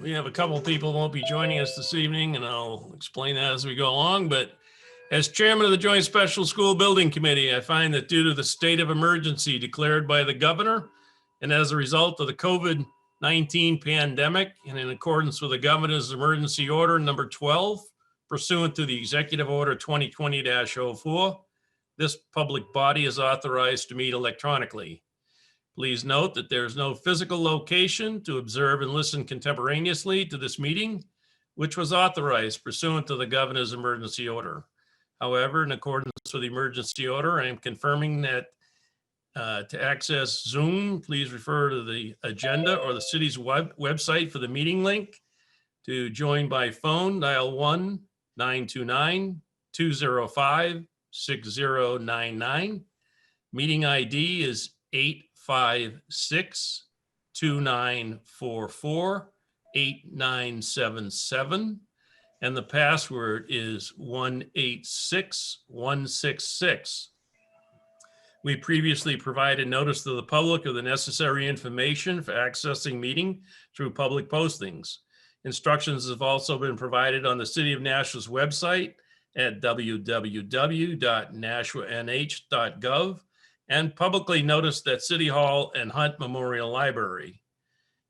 We have a couple people won't be joining us this evening, and I'll explain that as we go along. But as chairman of the Joint Special School Building Committee, I find that due to the state of emergency declared by the governor, and as a result of the COVID-19 pandemic, and in accordance with the governor's emergency order number 12, pursuant to the executive order 2020-04, this public body is authorized to meet electronically. Please note that there is no physical location to observe and listen contemporaneously to this meeting, which was authorized pursuant to the governor's emergency order. However, in accordance with the emergency order, I am confirming that to access Zoom, please refer to the agenda or the city's website for the meeting link. To join by phone, dial 1-929-205-6099. Meeting ID is 856-2944-8977. And the password is 186166. We previously provided notice to the public of the necessary information for accessing meeting through public postings. Instructions have also been provided on the City of Nashua's website at www.nashuanh.gov and publicly noticed at City Hall and Hunt Memorial Library.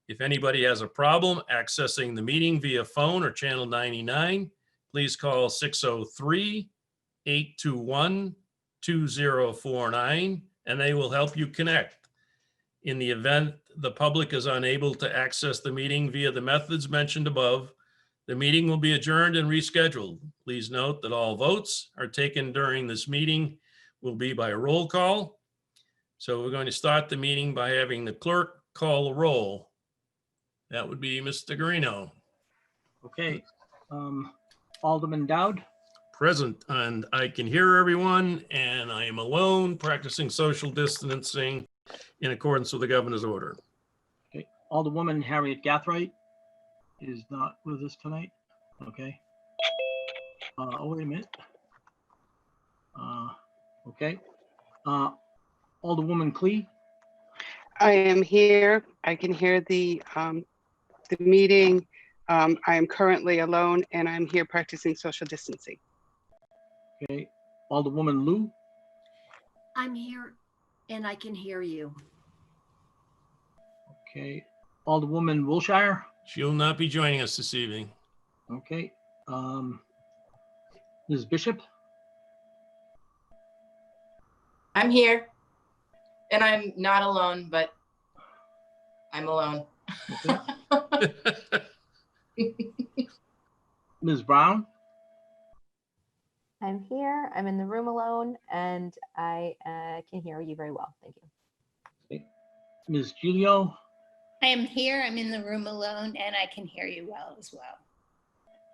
If anybody has a problem accessing the meeting via phone or channel 99, please call 603-821-2049 and they will help you connect. In the event the public is unable to access the meeting via the methods mentioned above, the meeting will be adjourned and rescheduled. Please note that all votes are taken during this meeting will be by roll call. So we're going to start the meeting by having the clerk call the roll. That would be Mr. Garino. Okay. Alderman Dowd. Present, and I can hear everyone, and I am alone practicing social distancing in accordance with the governor's order. Okay. Alderwoman Harriet Gathright is not with us tonight. Okay. Oh, wait a minute. Okay. Alderwoman Clee. I am here. I can hear the meeting. I am currently alone and I'm here practicing social distancing. Okay. Alderwoman Lou. I'm here and I can hear you. Okay. Alderwoman Wilshire. She'll not be joining us this evening. Okay. Ms. Bishop. I'm here and I'm not alone, but I'm alone. Okay. Ms. Brown. I'm here. I'm in the room alone, and I can hear you very well. Thank you. Okay. Ms. Giglio. I am here. I'm in the room alone, and I can hear you well as well.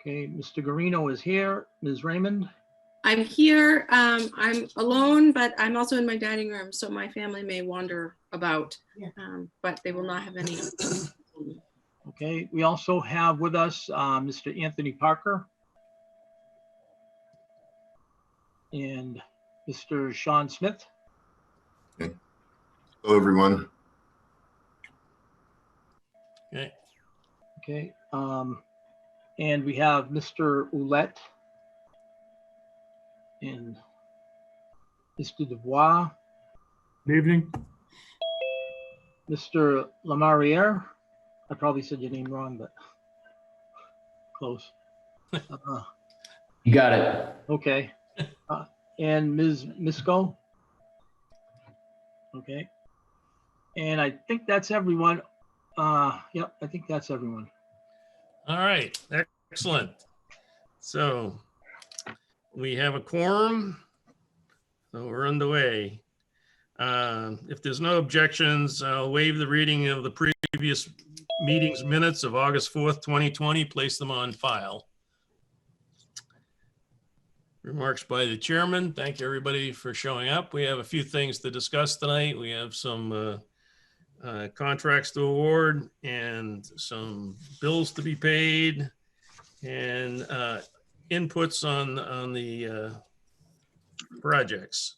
Okay. Mr. Garino is here. Ms. Raymond. I'm here. I'm alone, but I'm also in my dining room, so my family may wander about, but they will not have any. Okay. We also have with us Mr. Anthony Parker and Mr. Sean Smith. Okay. Hello, everyone. Okay. Okay. And we have Mr. Ouellette and Mr. Dubois. Good evening. Mr. Lamariere. I probably said your name wrong, but close. You got it. Okay. And Ms. Misko. Okay. And I think that's everyone. Yep, I think that's everyone. All right, excellent. So we have a quorum, so we're underway. If there's no objections, I'll waive the reading of the previous meeting's minutes of August 4th, 2020, place them on file. Remarks by the chairman. Thank you, everybody, for showing up. We have a few things to discuss tonight. We have some contracts to award and some bills to be paid and inputs on the projects.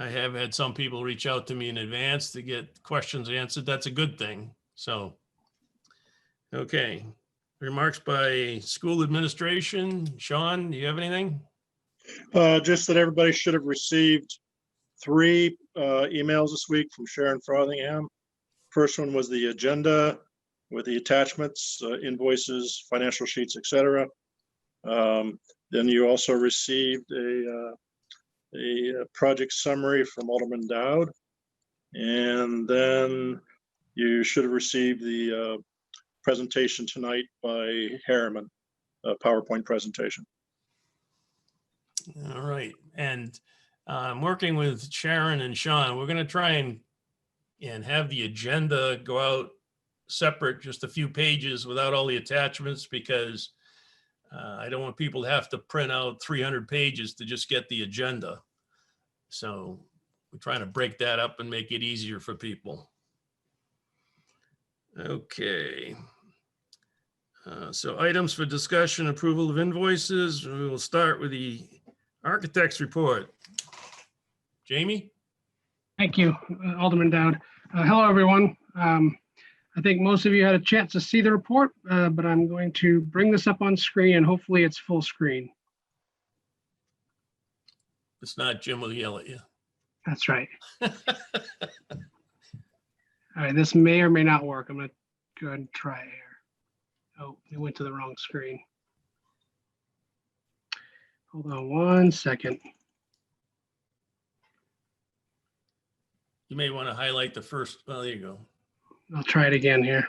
I have had some people reach out to me in advance to get questions answered. That's a good thing. So, okay. Remarks by school administration. Sean, do you have anything? Just that everybody should have received 3 emails this week from Sharon Frothingham. First one was the agenda with the attachments, invoices, financial sheets, etc. Then you also received a project summary from Alderman Dowd. And then you should have received the presentation tonight by Harriman, a PowerPoint presentation. All right. And I'm working with Sharon and Sean. We're going to try and have the agenda go out separate, just a few pages without all the attachments, because I don't want people to have to print out 300 pages to just get the agenda. So we're trying to break that up and make it easier for people. Okay. So items for discussion, approval of invoices. We will start with the architect's report. Jamie? Thank you, Alderman Dowd. Hello, everyone. I think most of you had a chance to see the report, but I'm going to bring this up on screen and hopefully it's full screen. It's not, Jim will yell at you. That's right. All right, this may or may not work. I'm going to go ahead and try it here. Oh, it went to the wrong screen. Hold on 1 second. You may want to highlight the first, well, there you go. I'll try it again here.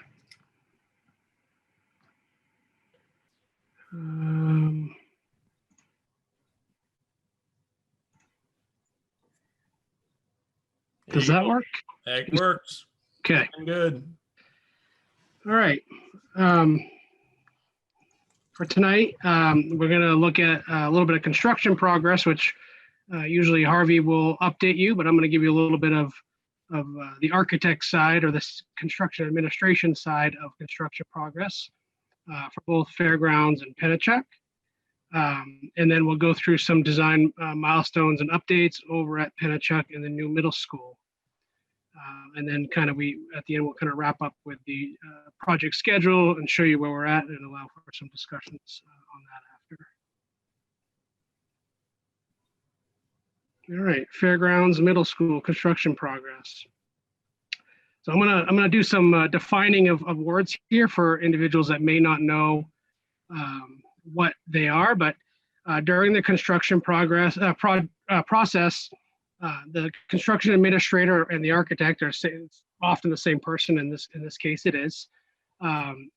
Does that work? That works. Okay. Good. All right. For tonight, we're going to look at a little bit of construction progress, which usually Harvey will update you, but I'm going to give you a little bit of the architect side or the construction administration side of construction progress for both Fairgrounds and Pennachuck. And then we'll go through some design milestones and updates over at Pennachuck and the new middle school. And then kind of at the end, we'll kind of wrap up with the project schedule and show you where we're at and allow for some discussions on that after. All right, Fairgrounds Middle School construction progress. So I'm gonna do some defining of words here for individuals that may not know what they are, but during the construction process, the construction administrator and the architect are often the same person. In this case, it is.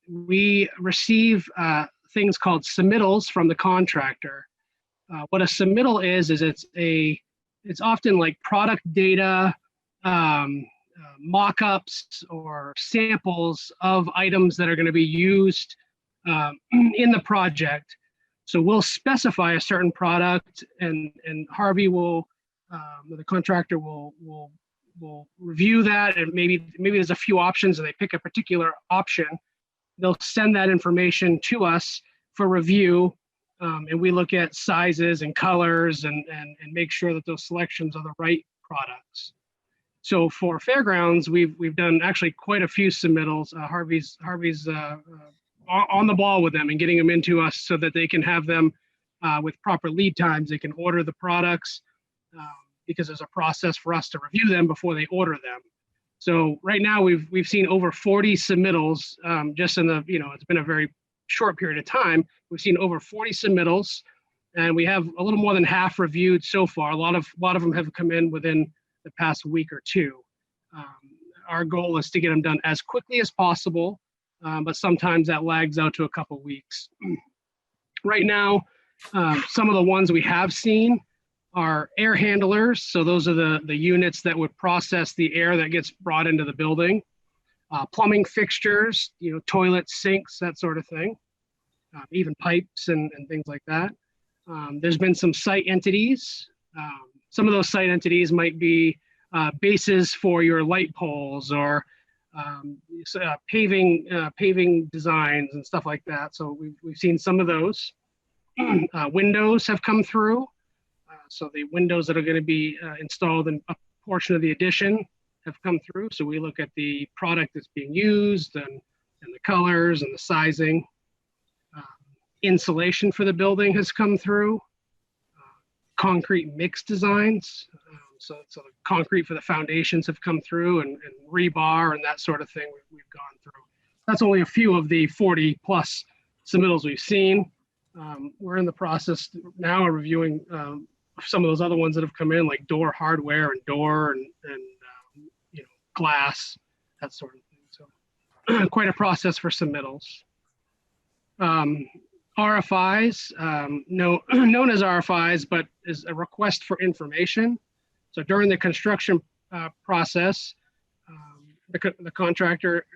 We receive things called submittals from the contractor. What a submittal is it's often like product data, mock-ups or samples of items that are going to be used in the project. So we'll specify a certain product, and Harvey will, the contractor will review that, and maybe there's a few options and they pick a particular option. They'll send that information to us for review. And we look at sizes and colors and make sure that those selections are the right products. So for Fairgrounds, we've done actually quite a few submittals. Harvey's on the ball with them and getting them into us so that they can have them with proper lead times. They can order the products because there's a process for us to review them before they order them. So right now we've seen over 40 submittals just in the, it's been a very short period of time. We've seen over 40 submittals, and we have a little more than half reviewed so far. A lot of them have come in within the past week or two. Our goal is to get them done as quickly as possible, but sometimes that lags out to a couple weeks. Right now, some of the ones we have seen are air handlers. So those are the units that would process the air that gets brought into the building. Plumbing fixtures, toilets, sinks, that sort of thing. Even pipes and things like that. There's been some site entities. Some of those site entities might be bases for your light poles or paving designs and stuff like that. So we've seen some of those. Windows have come through. So the windows that are going to be installed in a portion of the addition have come through. So we look at the product that's being used and the colors and the sizing. Insulation for the building has come through. Concrete mix designs. So the concrete for the foundations have come through, and rebar and that sort of thing we've gone through. That's only a few of the 40 plus submittals we've seen. We're in the process now of reviewing some of those other ones that have come in, like door hardware and door and glass, that sort of thing. So quite a process for submittals. RFIs, known as RFIs, but is a request for information. So during the construction process, the contractor,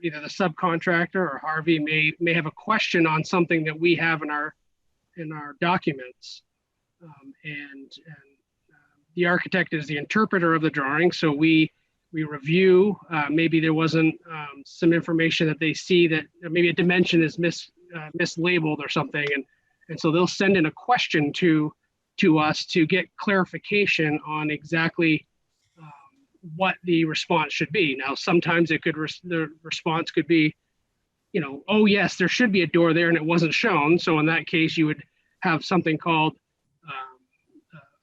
either the subcontractor or Harvey may have a question on something that we have in our documents, and the architect is the interpreter of the drawing. So we review. Maybe there wasn't some information that they see that maybe a dimension is mislabeled or something, and so they'll send in a question to us to get clarification on exactly what the response should be. Now, sometimes the response could be, oh yes, there should be a door there and it wasn't shown. So in that case, you would have something called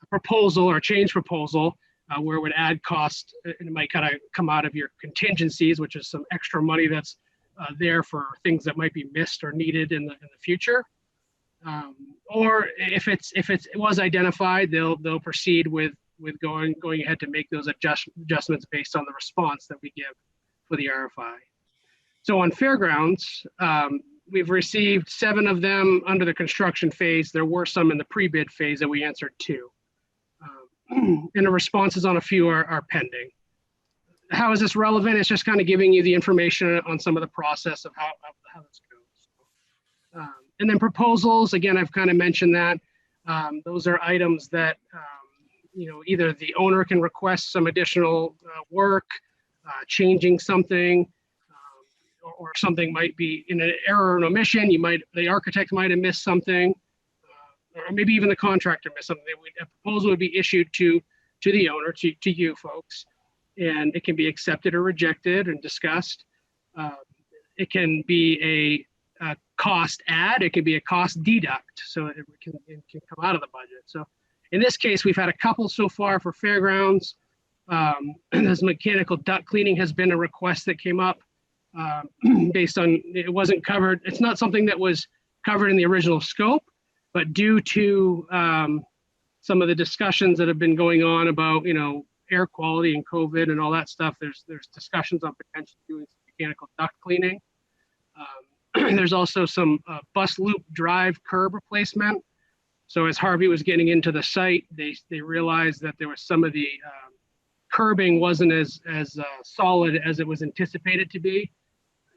a proposal or a change proposal, where it would add cost, and it might kind of come out of your contingencies, which is some extra money that's there for things that might be missed or needed in the future. Or if it was identified, they'll proceed with going ahead to make those adjustments based on the response that we give for the RFI. So on fairgrounds, we've received 7 of them under the construction phase. There were some in the pre-bid phase that we answered 2. And the responses on a few are pending. How is this relevant? It's just kind of giving you the information on some of the process of how this goes. And then proposals, again, I've kind of mentioned that. Those are items that, either the owner can request some additional work, changing something, or something might be in an error or an omission. The architect might have missed something, or maybe even the contractor missed something. A proposal would be issued to the owner, to you folks, and it can be accepted or rejected and discussed. It can be a cost add, it can be a cost deduct, so it can come out of the budget. So in this case, we've had a couple so far for fairgrounds. This mechanical duct cleaning has been a request that came up based on, it wasn't covered. It's not something that was covered in the original scope, but due to some of the discussions that have been going on about, air quality and COVID and all that stuff, there's discussions on potentially doing some mechanical duct cleaning. There's also some bus loop drive curb replacement. So as Harvey was getting into the site, they realized that there was some of the curbing wasn't as solid as it was anticipated to be.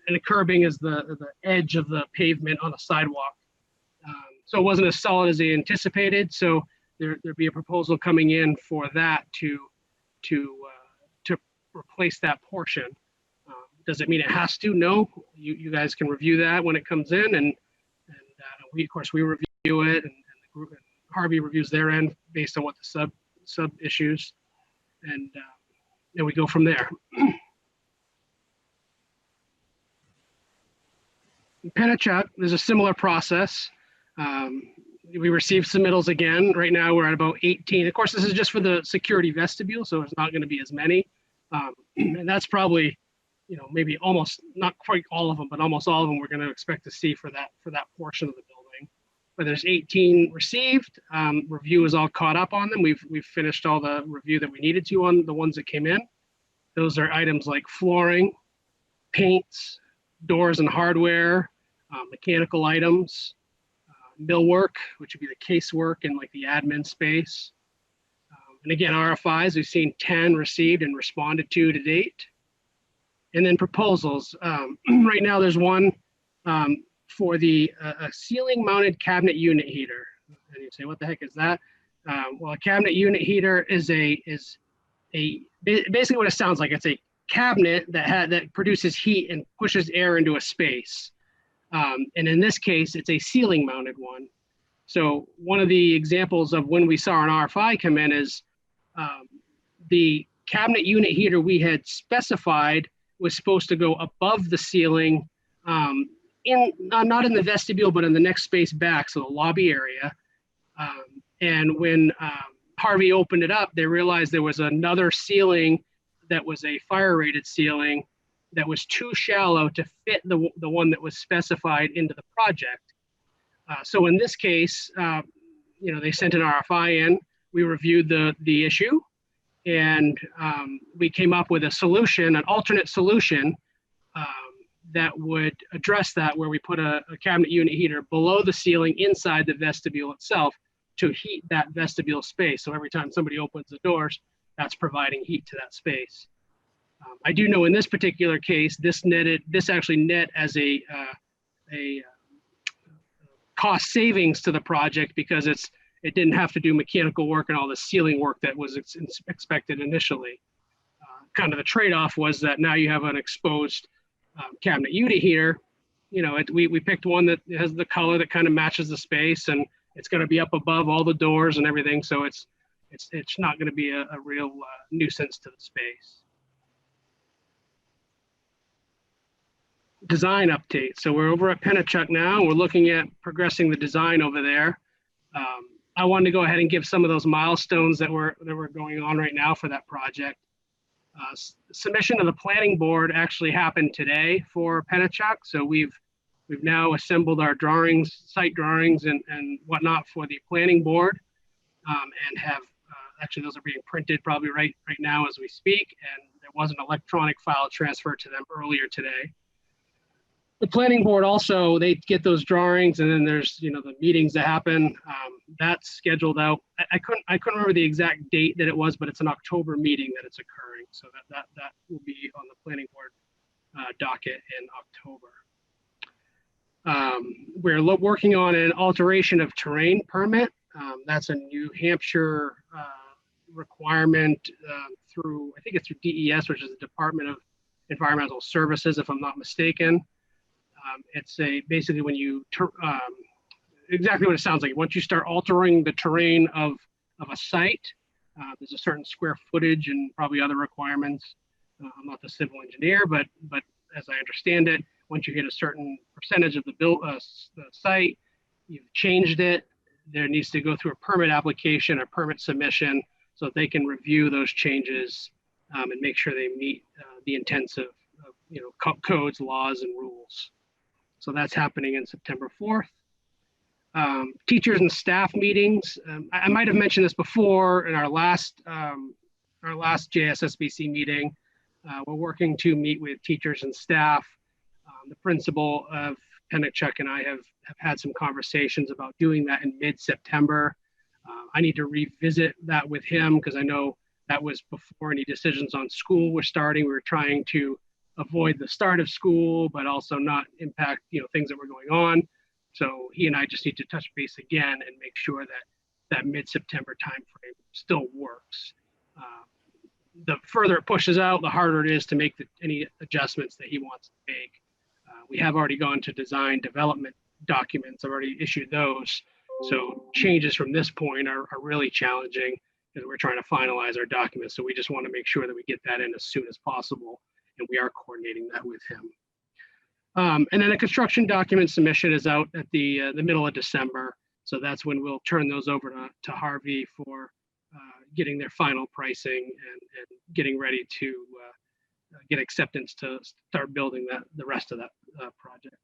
And the curbing is the edge of the pavement on a sidewalk. So it wasn't as solid as they anticipated. So there'd be a proposal coming in for that to replace that portion. Does it mean it has to? No. You guys can review that when it comes in, and we of course we review it, and the group, and Harvey reviews their end based on what the sub issues, and then we go from there. In Pennachuck, there's a similar process. We received submittals again. Right now we're at about 18. Of course, this is just for the security vestibule, so it's not going to be as many. And that's probably, maybe almost, not quite all of them, but almost all of them we're going to expect to see for that portion of the building. But there's 18 received. Review is all caught up on them. We've finished all the review that we needed to on the ones that came in. Those are items like flooring, paints, doors and hardware, mechanical items, millwork, which would be the casework and like the admin space. And again, RFIs, we've seen 10 received and responded to date. And then proposals. Right now there's one for the a ceiling mounted cabinet unit heater. And you say, what the heck is that? Well, a cabinet unit heater is basically what it sounds like. It's a cabinet that produces heat and pushes air into a space. And in this case, it's a ceiling mounted one. So one of the examples of when we saw an RFI come in is the cabinet unit heater we had specified was supposed to go above the ceiling, not in the vestibule, but in the next space back, so the lobby area. And when Harvey opened it up, they realized there was another ceiling that was a fire rated ceiling that was too shallow to fit the one that was specified into the project. So in this case, they sent an RFI in, we reviewed the issue, and we came up with a solution, an alternate solution that would address that, where we put a cabinet unit heater below the ceiling inside the vestibule itself to heat that vestibule space. So every time somebody opens the doors, that's providing heat to that space. I do know in this particular case, this actually net as a cost savings to the project, because it didn't have to do mechanical work and all the ceiling work that was expected initially. Kind of the trade-off was that now you have an exposed cabinet unit heater. We picked one that has the color that kind of matches the space, and it's going to be up above all the doors and everything. So it's not going to be a real nuisance to the space. Design update. So we're over at Pennachuck now. We're looking at progressing the design over there. I wanted to go ahead and give some of those milestones that were going on right now for that project. Submission to the planning board actually happened today for Pennachuck. So we've now assembled our drawings, site drawings and whatnot for the planning board, and have actually those are being printed probably right now as we speak. And there was an electronic file transfer to them earlier today. The planning board also, they get those drawings, and then there's the meetings that happen. That's scheduled out. I couldn't remember the exact date that it was, but it's an October meeting that it's occurring. So that will be on the planning board docket in October. We're working on an alteration of terrain permit. That's a New Hampshire requirement through, I think it's through DES, which is the Department of Environmental Services, if I'm not mistaken. It's basically when you exactly what it sounds like. Once you start altering the terrain of a site, there's a certain square footage and probably other requirements. I'm not the civil engineer, but as I understand it, once you hit a certain percentage of the site, you've changed it, there needs to go through a permit application or permit submission so that they can review those changes and make sure they meet the intents of codes, laws, and rules. So that's happening in September 4th. Teachers and staff meetings. I might have mentioned this before in our last Jssbc meeting. We're working to meet with teachers and staff. The principal of Pennachuck and I have had some conversations about doing that in mid-September. I need to revisit that with him because I know that was before any decisions on school were starting. We were trying to avoid the start of school, but also not impact things that were going on. So he and I just need to touch base again and make sure that mid-September timeframe still works. The further it pushes out, the harder it is to make any adjustments that he wants to make. We have already gone to design development documents. I've already issued those. So changes from this point are really challenging because we're trying to finalize our documents. So we just want to make sure that we get that in as soon as possible. And we are coordinating that with him. And then the construction document submission is out at the middle of December. So that's when we'll turn those over to Harvey for getting their final pricing and getting ready to get acceptance to start building the rest of that project.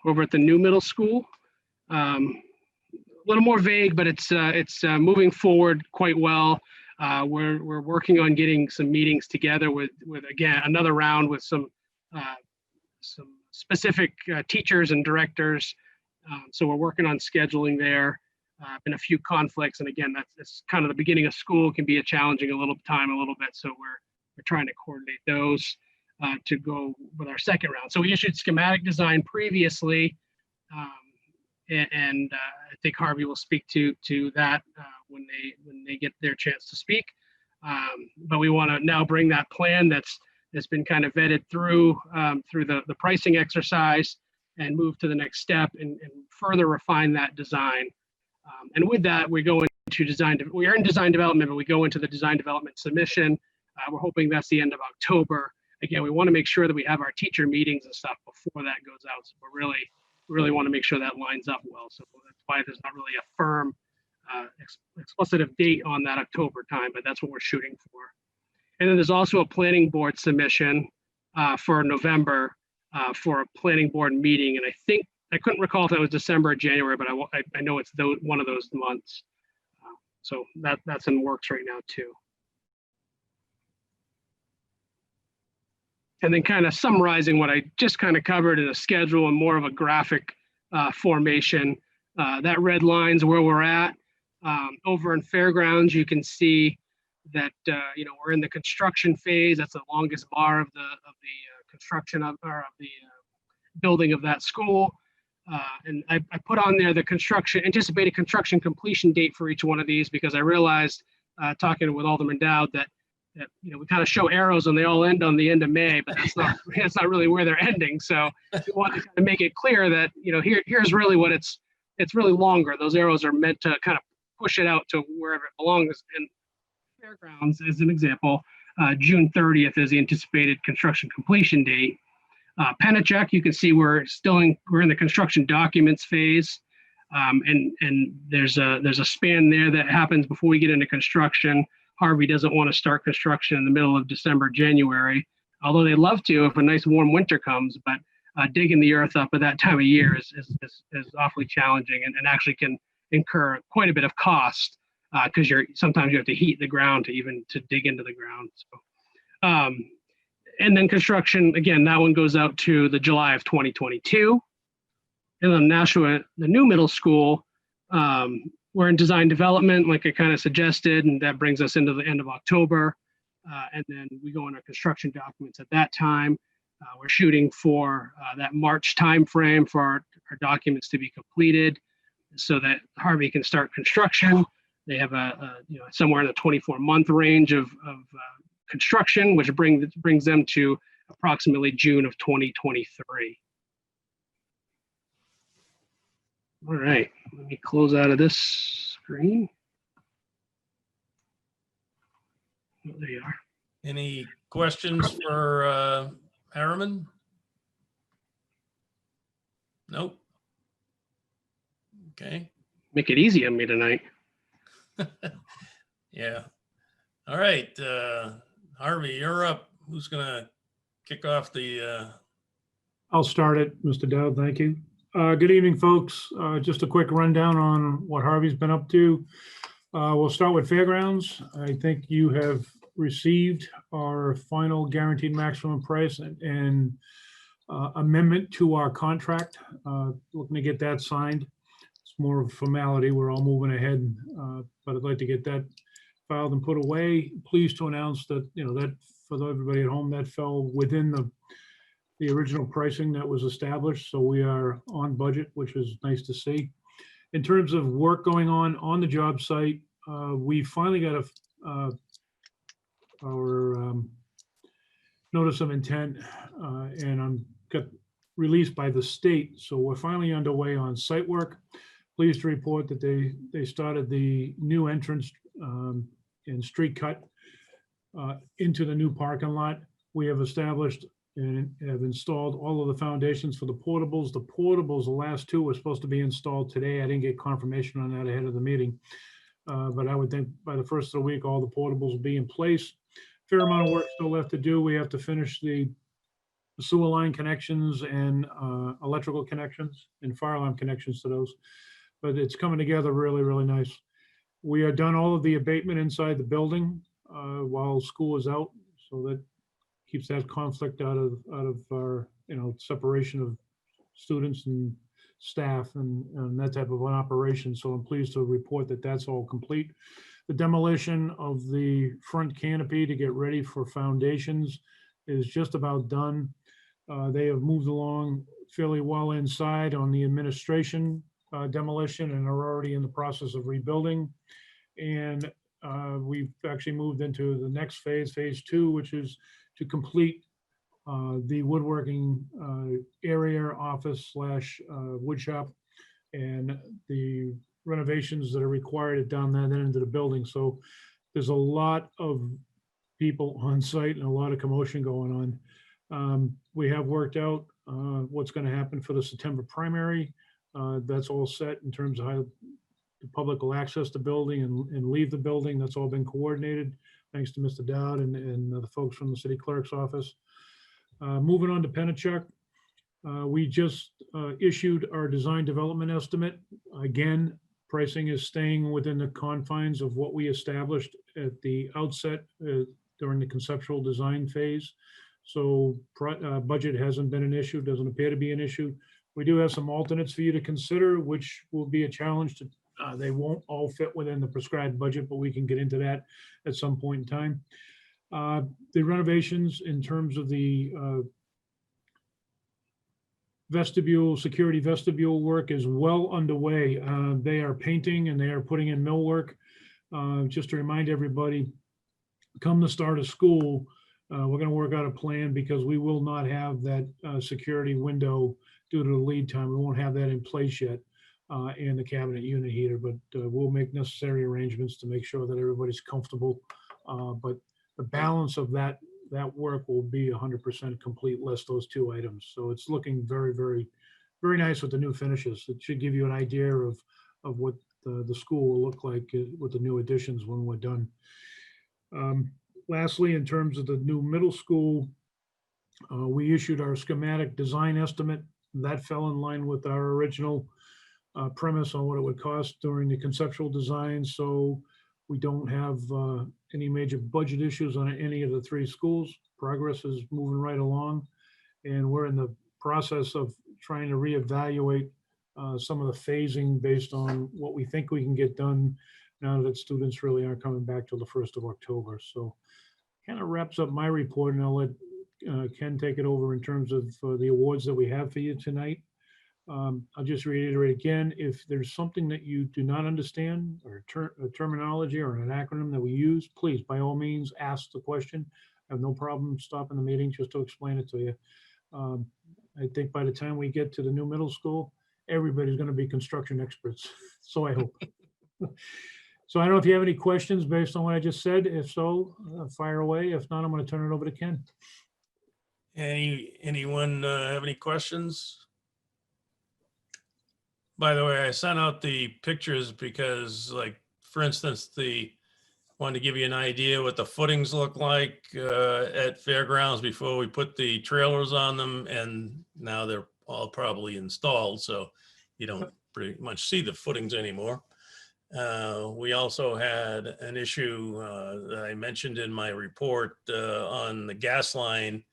Over at the new middle school, a little more vague, but it's moving forward quite well. We're working on getting some meetings together with again another round with some specific teachers and directors. So we're working on scheduling there. Been a few conflicts, and again that's kind of the beginning of school, can be a challenging a little bit. So we're trying to coordinate those to go with our second round. So we issued schematic design previously, and I think Harvey will speak to that when they get their chance to speak. But we want to now bring that plan that's been kind of vetted through the pricing exercise and move to the next step and further refine that design. And with that, we go into we are in design development, but we go into the design development submission. We're hoping that's the end of October. Again, we want to make sure that we have our teacher meetings and stuff before that goes out. So we really want to make sure that lines up well. So that's why there's not really a firm explicit date on that October time, but that's what we're shooting for. And then there's also a planning board submission for November for a planning board meeting. And I think, I couldn't recall if it was December or January, but I know it's one of those months. So that's in works right now too. And then kind of summarizing what I just kind of covered in a schedule and more of a graphic formation. That red line's where we're at. Over in Fairgrounds, you can see that we're in the construction phase. That's the longest bar of the construction of the building of that school. And I put on there the anticipated construction completion date for each one of these, because I realized talking with Alderman Dowd that we kind of show arrows and they all end on the end of May, but that's not really where they're ending. So we want to kind of make it clear that here's really what it's really longer. Those arrows are meant to kind of push it out to wherever it belongs. And Fairgrounds, as an example, June 30th is the anticipated construction completion date. Penachuk, you can see we're in the construction documents phase, and there's a span there that happens before we get into construction. Harvey doesn't want to start construction in the middle of December, January, although they'd love to if a nice warm winter comes. But digging the earth up at that time of year is awfully challenging and actually can incur quite a bit of cost because sometimes you have to heat the ground to dig into the ground. So. And then construction, again, that one goes out to the July of 2022. And then Nashua, the new middle school, we're in design development, like I kind of suggested, and that brings us into the end of October. And then we go into construction documents at that time. We're shooting for that March timeframe for our documents to be completed so that Harvey can start construction. They have somewhere in the 24-month range of construction, which brings them to approximately June of 2023. All right, let me close out of this screen. Oh, there you are. Any questions for Harriman? Nope. Okay. Make it easy on me tonight. Yeah. All right. Harvey, you're up. Who's going to kick off the... I'll start it, Mr. Dowd. Thank you. Good evening, folks. Just a quick rundown on what Harvey's been up to. We'll start with Fairgrounds. I think you have received our final guaranteed maximum price and amendment to our contract. Looking to get that signed. It's more of a formality. We're all moving ahead, but I'd like to get that filed and put away. Pleased to announce that, that for everybody at home, that fell within the original pricing that was established. So we are on budget, which is nice to see. In terms of work going on the job site, we finally got our notice of intent and got released by the state. So we're finally underway on site work. Pleased to report that they started the new entrance and street cut into the new parking lot. We have established and have installed all of the foundations for the portables. The portables, the last two, were supposed to be installed today. I didn't get confirmation on that ahead of the meeting. But I would think by the first of the week, all the portables will be in place. Fair amount of work still left to do. We have to finish the sewer line connections and electrical connections and fire alarm connections to those. But it's coming together really, really nice. We are done all of the abatement inside the building while school is out. So that keeps that conflict out of our, separation of students and staff and that type of an operation. So I'm pleased to report that that's all complete. The demolition of the front canopy to get ready for foundations is just about done. They have moved along fairly well inside on the administration demolition and are already in the process of rebuilding. And we've actually moved into the next phase, phase 2, which is to complete the woodworking area, office slash wood shop, and the renovations that are required down that end of the building. So there's a lot of people on site and a lot of commotion going on. We have worked out what's going to happen for the September primary. That's all set in terms of how the public will access the building and leave the building. That's all been coordinated, thanks to Mr. Dowd and the folks from the city clerk's office. Moving on to Penachuk, we just issued our design development estimate. Again, pricing is staying within the confines of what we established at the outset during the conceptual design phase. So budget hasn't been an issue, doesn't appear to be an issue. We do have some alternates for you to consider, which will be a challenge to, they won't all fit within the prescribed budget, but we can get into that at some point in time. The renovations in terms of the vestibule, security vestibule work is well underway. They are painting and they are putting in millwork. Just to remind everybody, come the start of school, we're going to work out a plan because we will not have that security window due to the lead time. We won't have that in place yet, and the cabinet unit heater, but we'll make necessary arrangements to make sure that everybody's comfortable. But the balance of that work will be 100% complete, less those two items. So it's looking very, very, very nice with the new finishes. It should give you an idea of what the school will look like with the new additions when we're done. Lastly, in terms of the new middle school, we issued our schematic design estimate. That fell in line with our original premise on what it would cost during the conceptual design. So we don't have any major budget issues on any of the three schools. Progress is moving right along. And we're in the process of trying to reevaluate some of the phasing based on what we think we can get done now that students really aren't coming back till the 1st of October. So kind of wraps up my report, and I'll let Ken take it over in terms of the awards that we have for you tonight. I'll just reiterate again, if there's something that you do not understand or a terminology or an acronym that we use, please, by all means, ask the question. I have no problem stopping the meeting just to explain it to you. I think by the time we get to the new middle school, everybody's going to be construction experts. So I hope. So I don't know if you have any questions based on what I just said. If so, fire away. If not, I'm going to turn it over to Ken. Anyone have any questions? By the way, I sent out the pictures because, like, for instance, wanted to give you an idea what the footings look like at fairgrounds before we put the trailers on them, and now they're all probably installed, so you don't pretty much see the footings anymore. We also had an issue that I mentioned in my report on the gas line.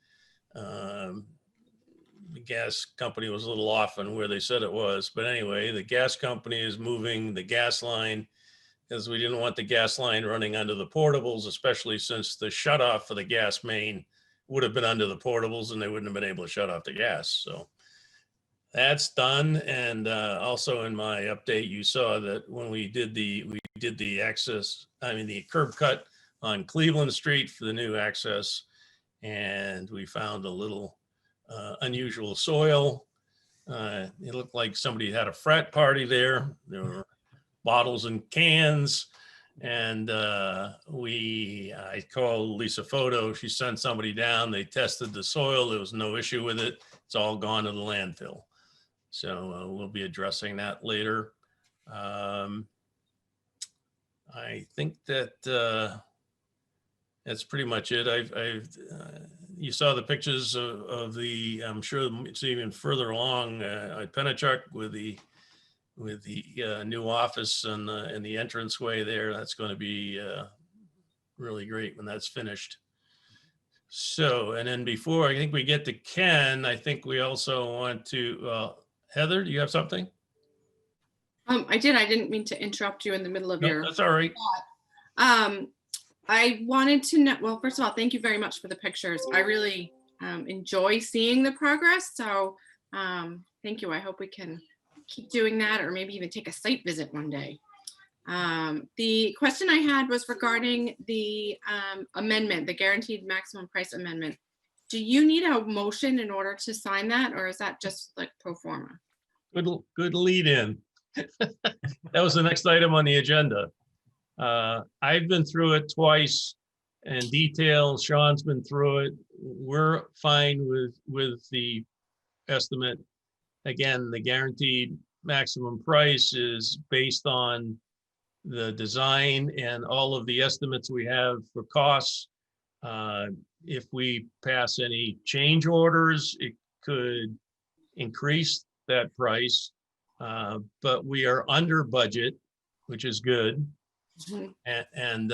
The gas company was a little off on where they said it was, but anyway, the gas company is moving the gas line because we didn't want the gas line running under the portables, especially since the shutoff for the gas main would have been under the portables and they wouldn't have been able to shut off the gas. So that's done. And also in my update, you saw that when we did the curb cut on Cleveland Street for the new access, and we found a little unusual soil. It looked like somebody had a frat party there. There were bottles and cans, and I called Lisa Photo. She sent somebody down. They tested the soil. There was no issue with it. It's all gone to the landfill. So we'll be addressing that later. I think that that's pretty much it. You saw the pictures of the, I'm sure it's even further along at Penachuk with the new office and the entranceway there. That's going to be really great when that's finished. So, and then before I think we get to Ken, I think we also want to, Heather, do you have something? I did. I didn't mean to interrupt you in the middle of your. That's all right. I wanted to know, well, first of all, thank you very much for the pictures. I really enjoy seeing the progress. So thank you. I hope we can keep doing that, or maybe even take a site visit one day. The question I had was regarding the amendment, the guaranteed maximum price amendment do you need a motion in order to sign that, or is that just like pro forma? Good lead in. That was the next item on the agenda. I've been through it twice in detail. Sean's been through it. We're fine with the estimate. Again, the guaranteed maximum price is based on the design and all of the estimates we have for costs. If we pass any change orders, it could increase that price, but we are under budget, which is good. Mhm. And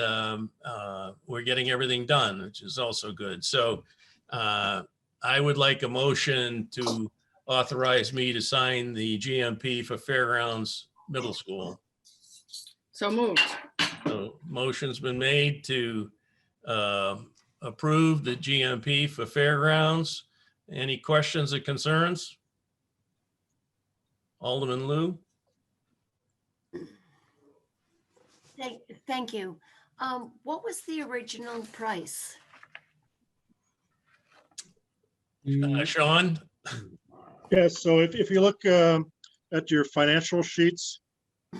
we're getting everything done, which is also good. So I would like a motion to authorize me to sign the GMP for Fairgrounds Middle School. So moved. So motion's been made to approve the GMP for Fairgrounds. Any questions or concerns? Alderman Lou? Thank you. What was the original price? Sean? Yes, so if you look at your financial sheets,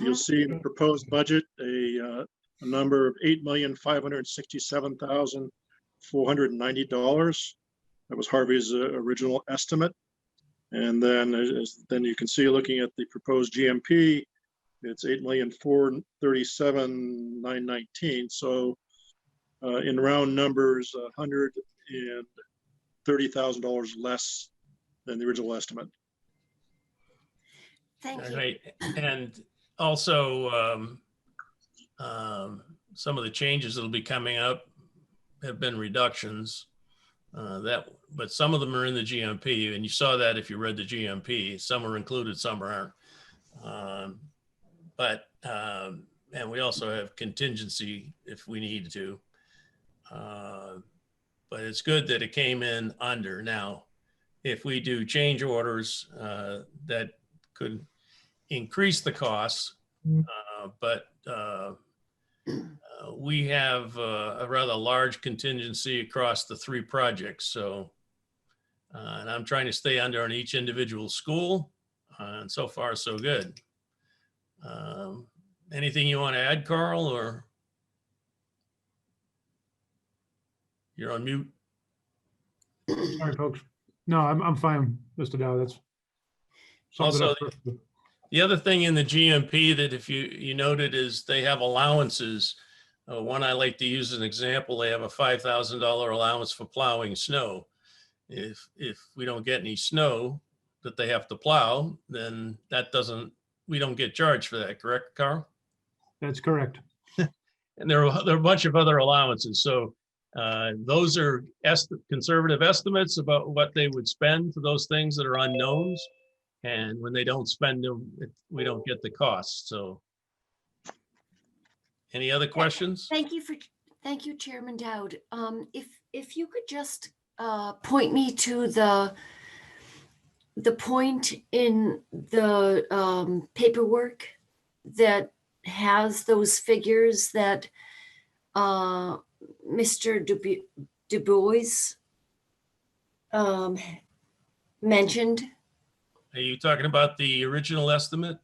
you'll see in the proposed budget a number of $8,567,490. That was Harvey's original estimate. And then then you can see, looking at the proposed GMP, it's $8,437,919. So in round numbers, $130,000 less than the original estimate. Thank All you. right, and also some of the changes that'll be coming up have been reductions. But some of them are in the GMP, and you saw that if you read the GMP. Some are included, some aren't. And we also have contingency if we need to. But it's good that it came in under. Now, if we do change orders, that could increase the costs, but we have a rather large contingency across the 3 projects. So, and I'm trying to stay under on each individual school, and so far so good. Anything you want to add, Carl, or you're on mute? Sorry, folks. No, I'm fine, Mr. Dowd. That's sums it Also, up perfectly. the other thing in the GMP that if you noted is they have allowances. One I like to use as an example, they have a $5,000 allowance for plowing snow. If we don't get any snow that they have to plow, then we don't get charged for that, correct, Carl? That's correct. And there are a bunch of other allowances. So those are conservative estimates about what they would spend for those things that are unknowns. And when they don't spend them, we don't get the cost. So any other questions? Thank you, Chairman Dowd. If you could just point me to the point in the paperwork that has those figures that Mr. Du Bois mentioned. Are you talking about the original estimate?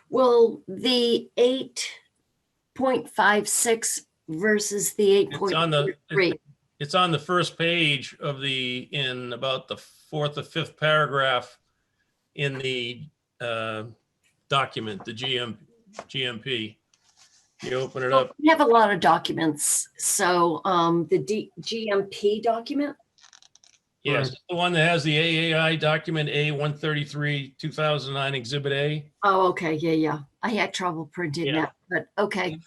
Well, the 8.56 versus the 8.3. It's on the first page of in about the 4th or 5th paragraph in the document, the GMP. You open it up. We have a lot of documents. So the GMP document. Yes, the one that has the AAI document A133 2009 Exhibit A. Oh, okay. Yeah. I had trouble printing that, but okay.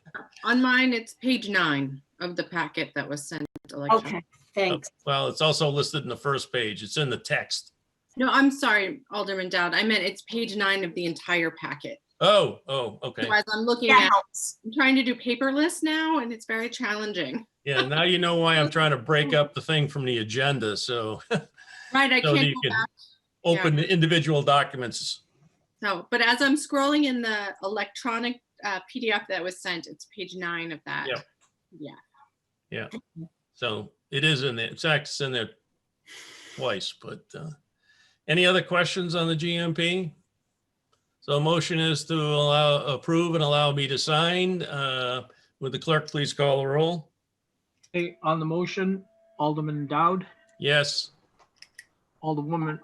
On mine, it's page 9 of the packet that was sent electronically. Okay, thanks. Well, it's also listed in the first page. It's in the text. No, I'm sorry, Alderman Dowd. I meant it's page 9 of the entire packet. Oh, okay. So as I'm looking That at, helps. I'm trying to do paperless now, and it's very challenging. Yeah, now you know why I'm trying to break up the thing from the agenda. So, Right, I so can't you go can back. open the individual documents. So, but as I'm scrolling in the electronic PDF that was sent, it's page 9 of that. Yep. Yeah. So it is in there. It's actually in there twice, but any other questions on the GMP? So a motion is to approve and allow me to sign. Would the clerk please call the roll? Okay, on the motion, Alderman Dowd, Yes. Alderwoman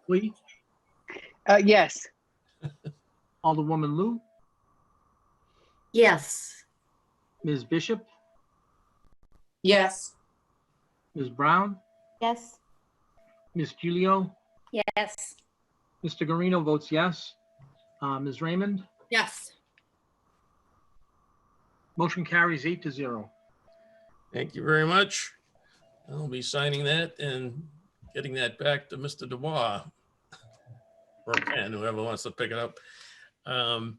Lee, Yes. Alderwoman Lou, Yes. Ms. Bishop, Yes. Ms. Brown, Yes. Ms. Gilio, Yes. Mr. Guarino votes yes. Ms. Raymond, Yes. motion carries 8-0. Thank you very much. I'll be signing that and getting that back to Mr. Dubois. Or Ken, whoever wants to pick it up. All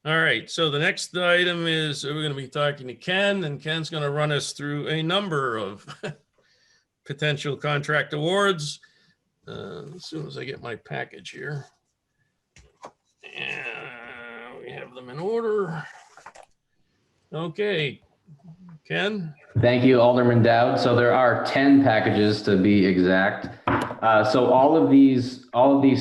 right, so the next item is we're going to be talking to Ken, and Ken's going to run us through a number of potential contract awards. As soon as I get my package here. And we have them in order. Okay, Ken? Thank you, Alderman Dowd. So there are 10 packages to be exact. So all of these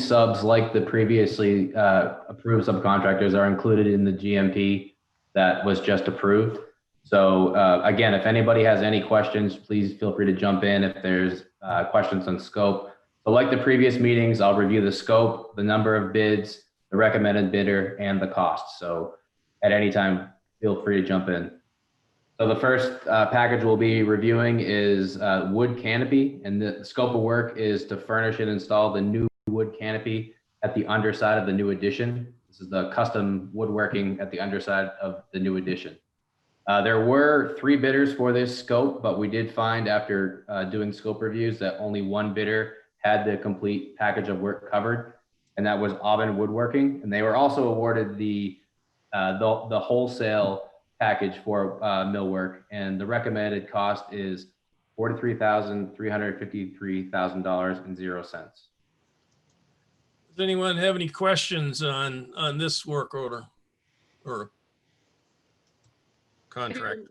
subs, like the previously approved subcontractors, are included in the GMP that was just approved. So again, if anybody has any questions, please feel free to jump in if there's questions on scope. So like the previous meetings, I'll review the scope, the number of bids, the recommended bidder, and the cost. So at any time, feel free to jump in. So the first package we'll be reviewing is wood canopy, and the scope of work is to furnish and install the new wood canopy at the underside of the new addition. This is the custom woodworking at the underside of the new addition. There were 3 bidders for this scope, but we did find after doing scope reviews that only one bidder had the complete package of work covered, and that was Auburn Woodworking. And they were also awarded the wholesale package for millwork, and the recommended cost is $43,353,000.00. Does anyone have any questions on this work order or contract?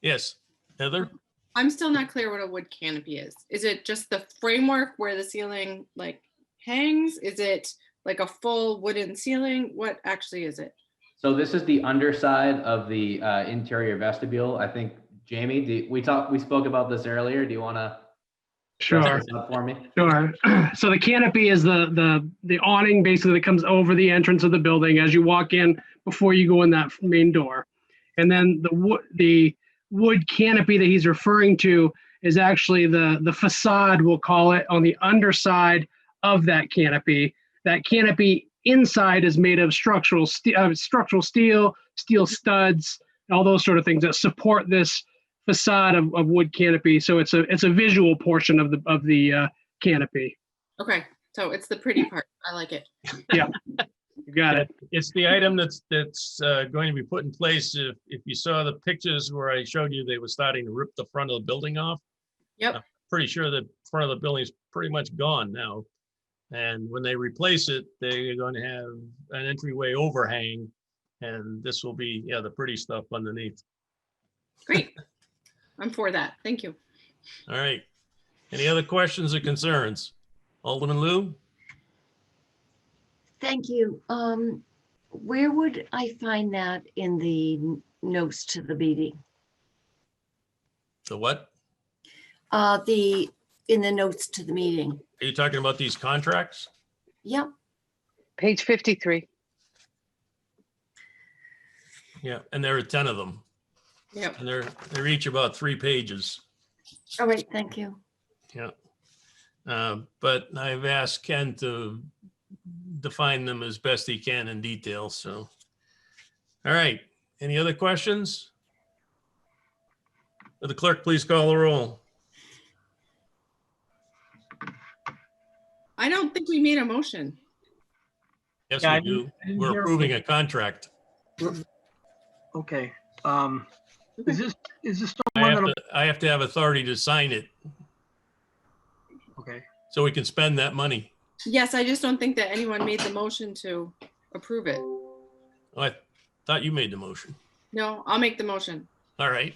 Yes, Heather? I'm still not clear what a wood canopy is. Is it just the framework where the ceiling like hangs? Is it like a full wooden ceiling? What actually is it? So this is the underside of the interior vestibule. I think, Jamie, we spoke about this earlier. Do you want to Sure. for me? Sure. So the canopy is the awning basically that comes over the entrance of the building as you walk in before you go in that main door. And then the wood canopy that he's referring to is actually the facade, we'll call it, on the underside of that canopy. That canopy inside is made of structural steel, steel studs, all those sort of things that support this facade of wood canopy. So it's a visual portion of the canopy. Okay, so it's the pretty part. I like it. Yeah, you got it. It's the item that's going to be put in place. If you saw the pictures where I showed you, they were starting to rip the front of the building off. Yep. I'm pretty sure the front of the building is pretty much gone now. And when they replace it, they're going to have an entryway overhang, and this will be, the pretty stuff underneath. Great. I'm for that. Thank you. All right. Any other questions or concerns? Alderman Lou? Thank you. Where would I find that in the notes to the meeting? The what? In the notes to the meeting. Are you talking about these contracts? Yep. Page 53. Yeah, and there are 10 of them. Yep. And they're each about 3 pages. All right, thank you. Yeah. But I've asked Ken to define them as best he can in detail, so. All right, any other questions? Will the clerk please call the roll? I don't think we made a motion. Yes, Yeah, we I do. didn't We're hear- approving a contract. Okay. Is this the one that, I have to have authority to sign it okay, so we can spend that money. Yes, I just don't think that anyone made the motion to approve it. Oh, I thought you made the motion. No, I'll make the motion. All right.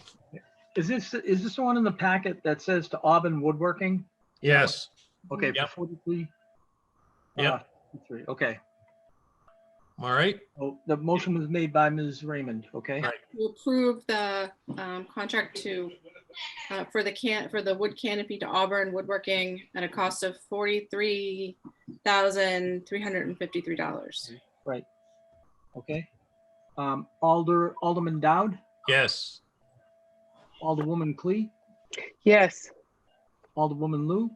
Is this the one in the packet that says to Auburn Woodworking? Yes. Okay, for Yep. 43. Yep. 43, okay. All right. Oh, the motion was made by Ms. Raymond, okay? Right. To approve the contract to for the wood canopy to Auburn Woodworking at a cost of $43,353. Right. Okay. Alderman Dowd, Yes. Alderwoman Clee, Yes, Alderwoman Lou,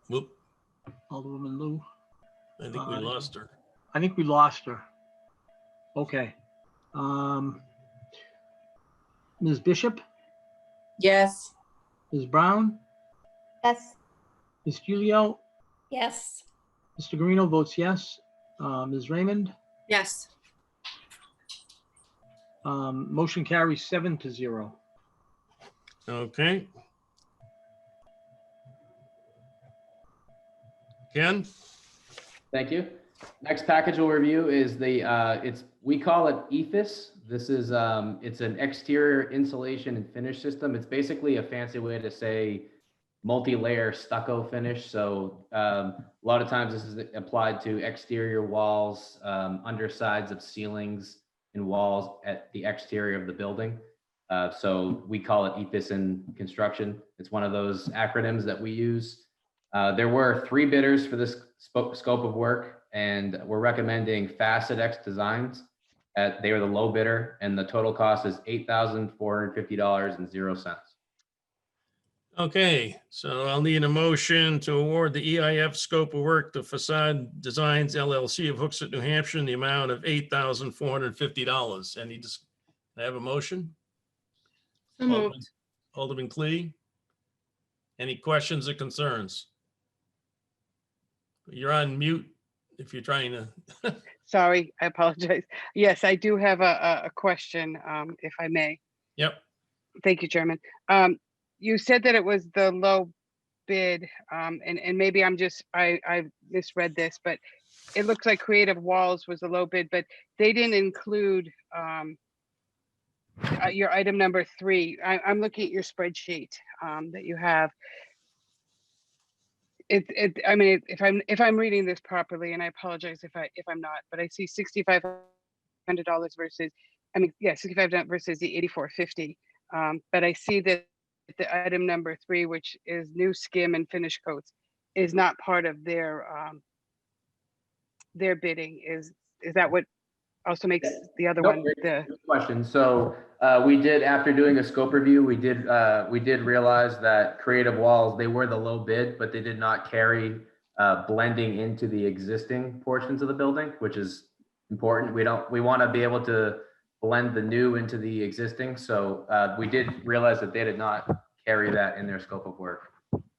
Whoop. Alderwoman Lou. I think we lost her. I think we lost her. Okay. Ms. Bishop, Yes. Ms. Brown, Yes. Ms. Gilio, Yes. Mr. Guarino votes yes. Ms. Raymond, Yes. motion carries 7-0. Okay. Ken? Thank you. Next package we'll review is we call it EFIS. This is, it's an exterior insulation and finish system. It's basically a fancy way to say multi-layer stucco finish. So a lot of times this is applied to exterior walls, undersides of ceilings and walls at the exterior of the building. So we call it EFIS in construction. It's one of those acronyms that we use. There were 3 bidders for this scope of work, and we're recommending Facet X Designs. They were the low bidder, and the total cost is $8,450.00. Okay, so I'll need a motion to award the EIF scope of work to Facade Designs LLC of Hooksett, New Hampshire, in the amount of $8,450. I have a motion? So moved. Alderman Clee? Any questions or concerns? You're on mute if you're trying to. sorry, I apologize. Yes, I do have a question, if I may. Yep. Thank you, Chairman. You said that it was the low bid, and maybe I misread this, but it looks like Creative Walls was the low bid, but they didn't include your item number 3. I'm looking at your spreadsheet that you have. I mean, if I'm reading this properly, and I apologize if I'm not, but I see $6,500 versus, $65 versus the $8,450. But I see that the item number 3, which is new skim and finish coats, is not part of their bidding. Is that what also makes the other one the Good question. So we did, after doing a scope review, we did realize that Creative Walls, they were the low bid, but they did not carry blending into the existing portions of the building, which is important. We want to be able to blend the new into the existing. So we did realize that they did not carry that in their scope of work,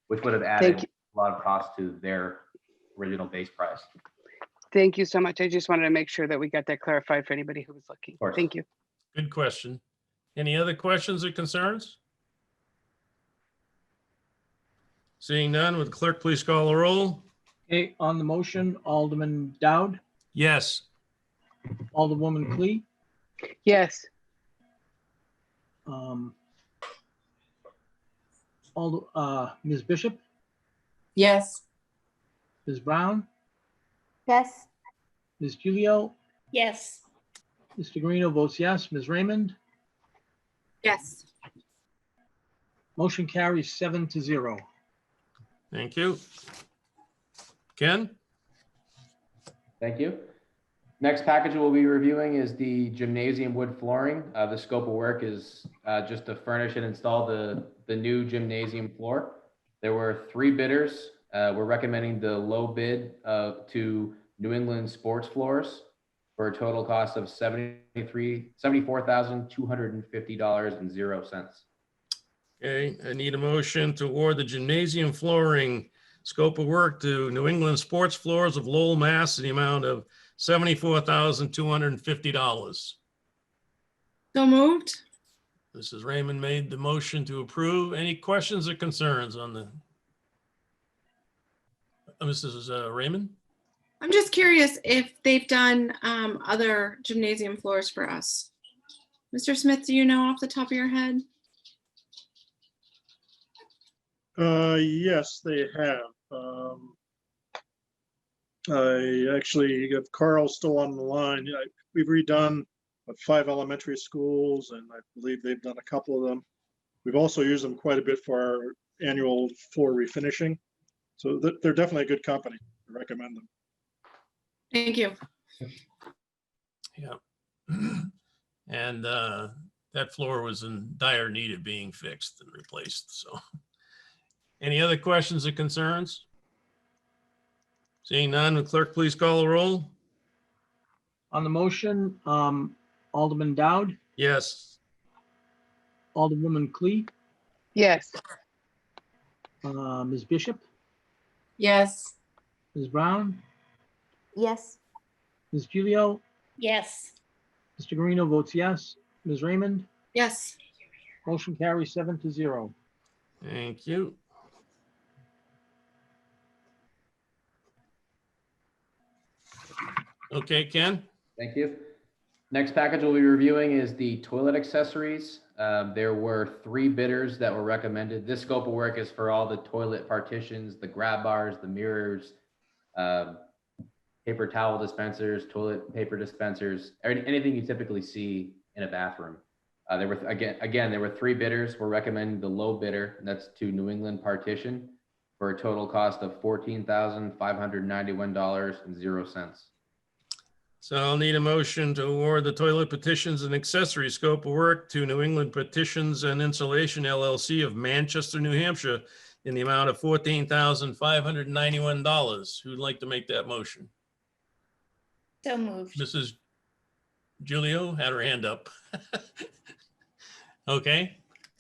which would have added a lot of cost to their original base price. Thank you so much. I just wanted to make sure that we got that clarified for anybody who was looking. Thank you. Good question. Any other questions or concerns? Seeing none, would the clerk please call the roll? Okay, on the motion, Alderman Dowd, Yes. Alderwoman Clee, Yes, Ms. Bishop, Yes. Ms. Brown, Yes. Ms. Gilio, Yes. Mr. Guarino votes yes. Ms. Raymond, Yes. motion carries 7-0. Thank you. Ken? Thank you. Next package we'll be reviewing is the gymnasium wood flooring. The scope of work is just to furnish and install the new gymnasium floor. There were 3 bidders. We're recommending the low bid to New England Sports Floors for a total cost of $74,250.00. Okay, I need a motion to award the gymnasium flooring scope of work to New England Sports Floors of Lowell, Mass. In the amount of $74,250. So moved. Mrs. Raymond made the motion to approve. Any questions or concerns on the? Mrs. Raymond? I'm just curious if they've done other gymnasium floors for us. Mr. Smith, do you know off the top of your head? Yes, they have. I actually have Carl still on the line. We've redone 5 elementary schools, and I believe they've done a couple of them. We've also used them quite a bit for our annual floor refinishing. So they're definitely a good company. I recommend them. Thank you. Yeah. And that floor was in dire need of being fixed and replaced. So any other questions or concerns? Seeing none, the clerk, please call the roll. On the motion, Alderman Dowd, Yes. Alderwoman Clee, Yes. Ms. Bishop, Yes. Ms. Brown, Yes. Ms. Gilio, Yes. Mr. Guarino votes yes. Ms. Raymond, Yes. motion carries 7-0. Thank you. Okay, Ken? Thank you. Next package we'll be reviewing is the toilet accessories. There were 3 bidders that were recommended. This scope of work is for all the toilet partitions, the grab bars, the mirrors, paper towel dispensers, toilet paper dispensers, anything you typically see in a bathroom. There were there were 3 bidders. We're recommending the low bidder, and that's to New England Partition, for a total cost of $14,591.00. So I'll need a motion to award the toilet petitions and accessory scope of work to New England Petitions and Insulation LLC of Manchester, New Hampshire in the amount of $14,591. Who'd like to make that motion? So moved. Mrs. Giulio had her hand up. Okay.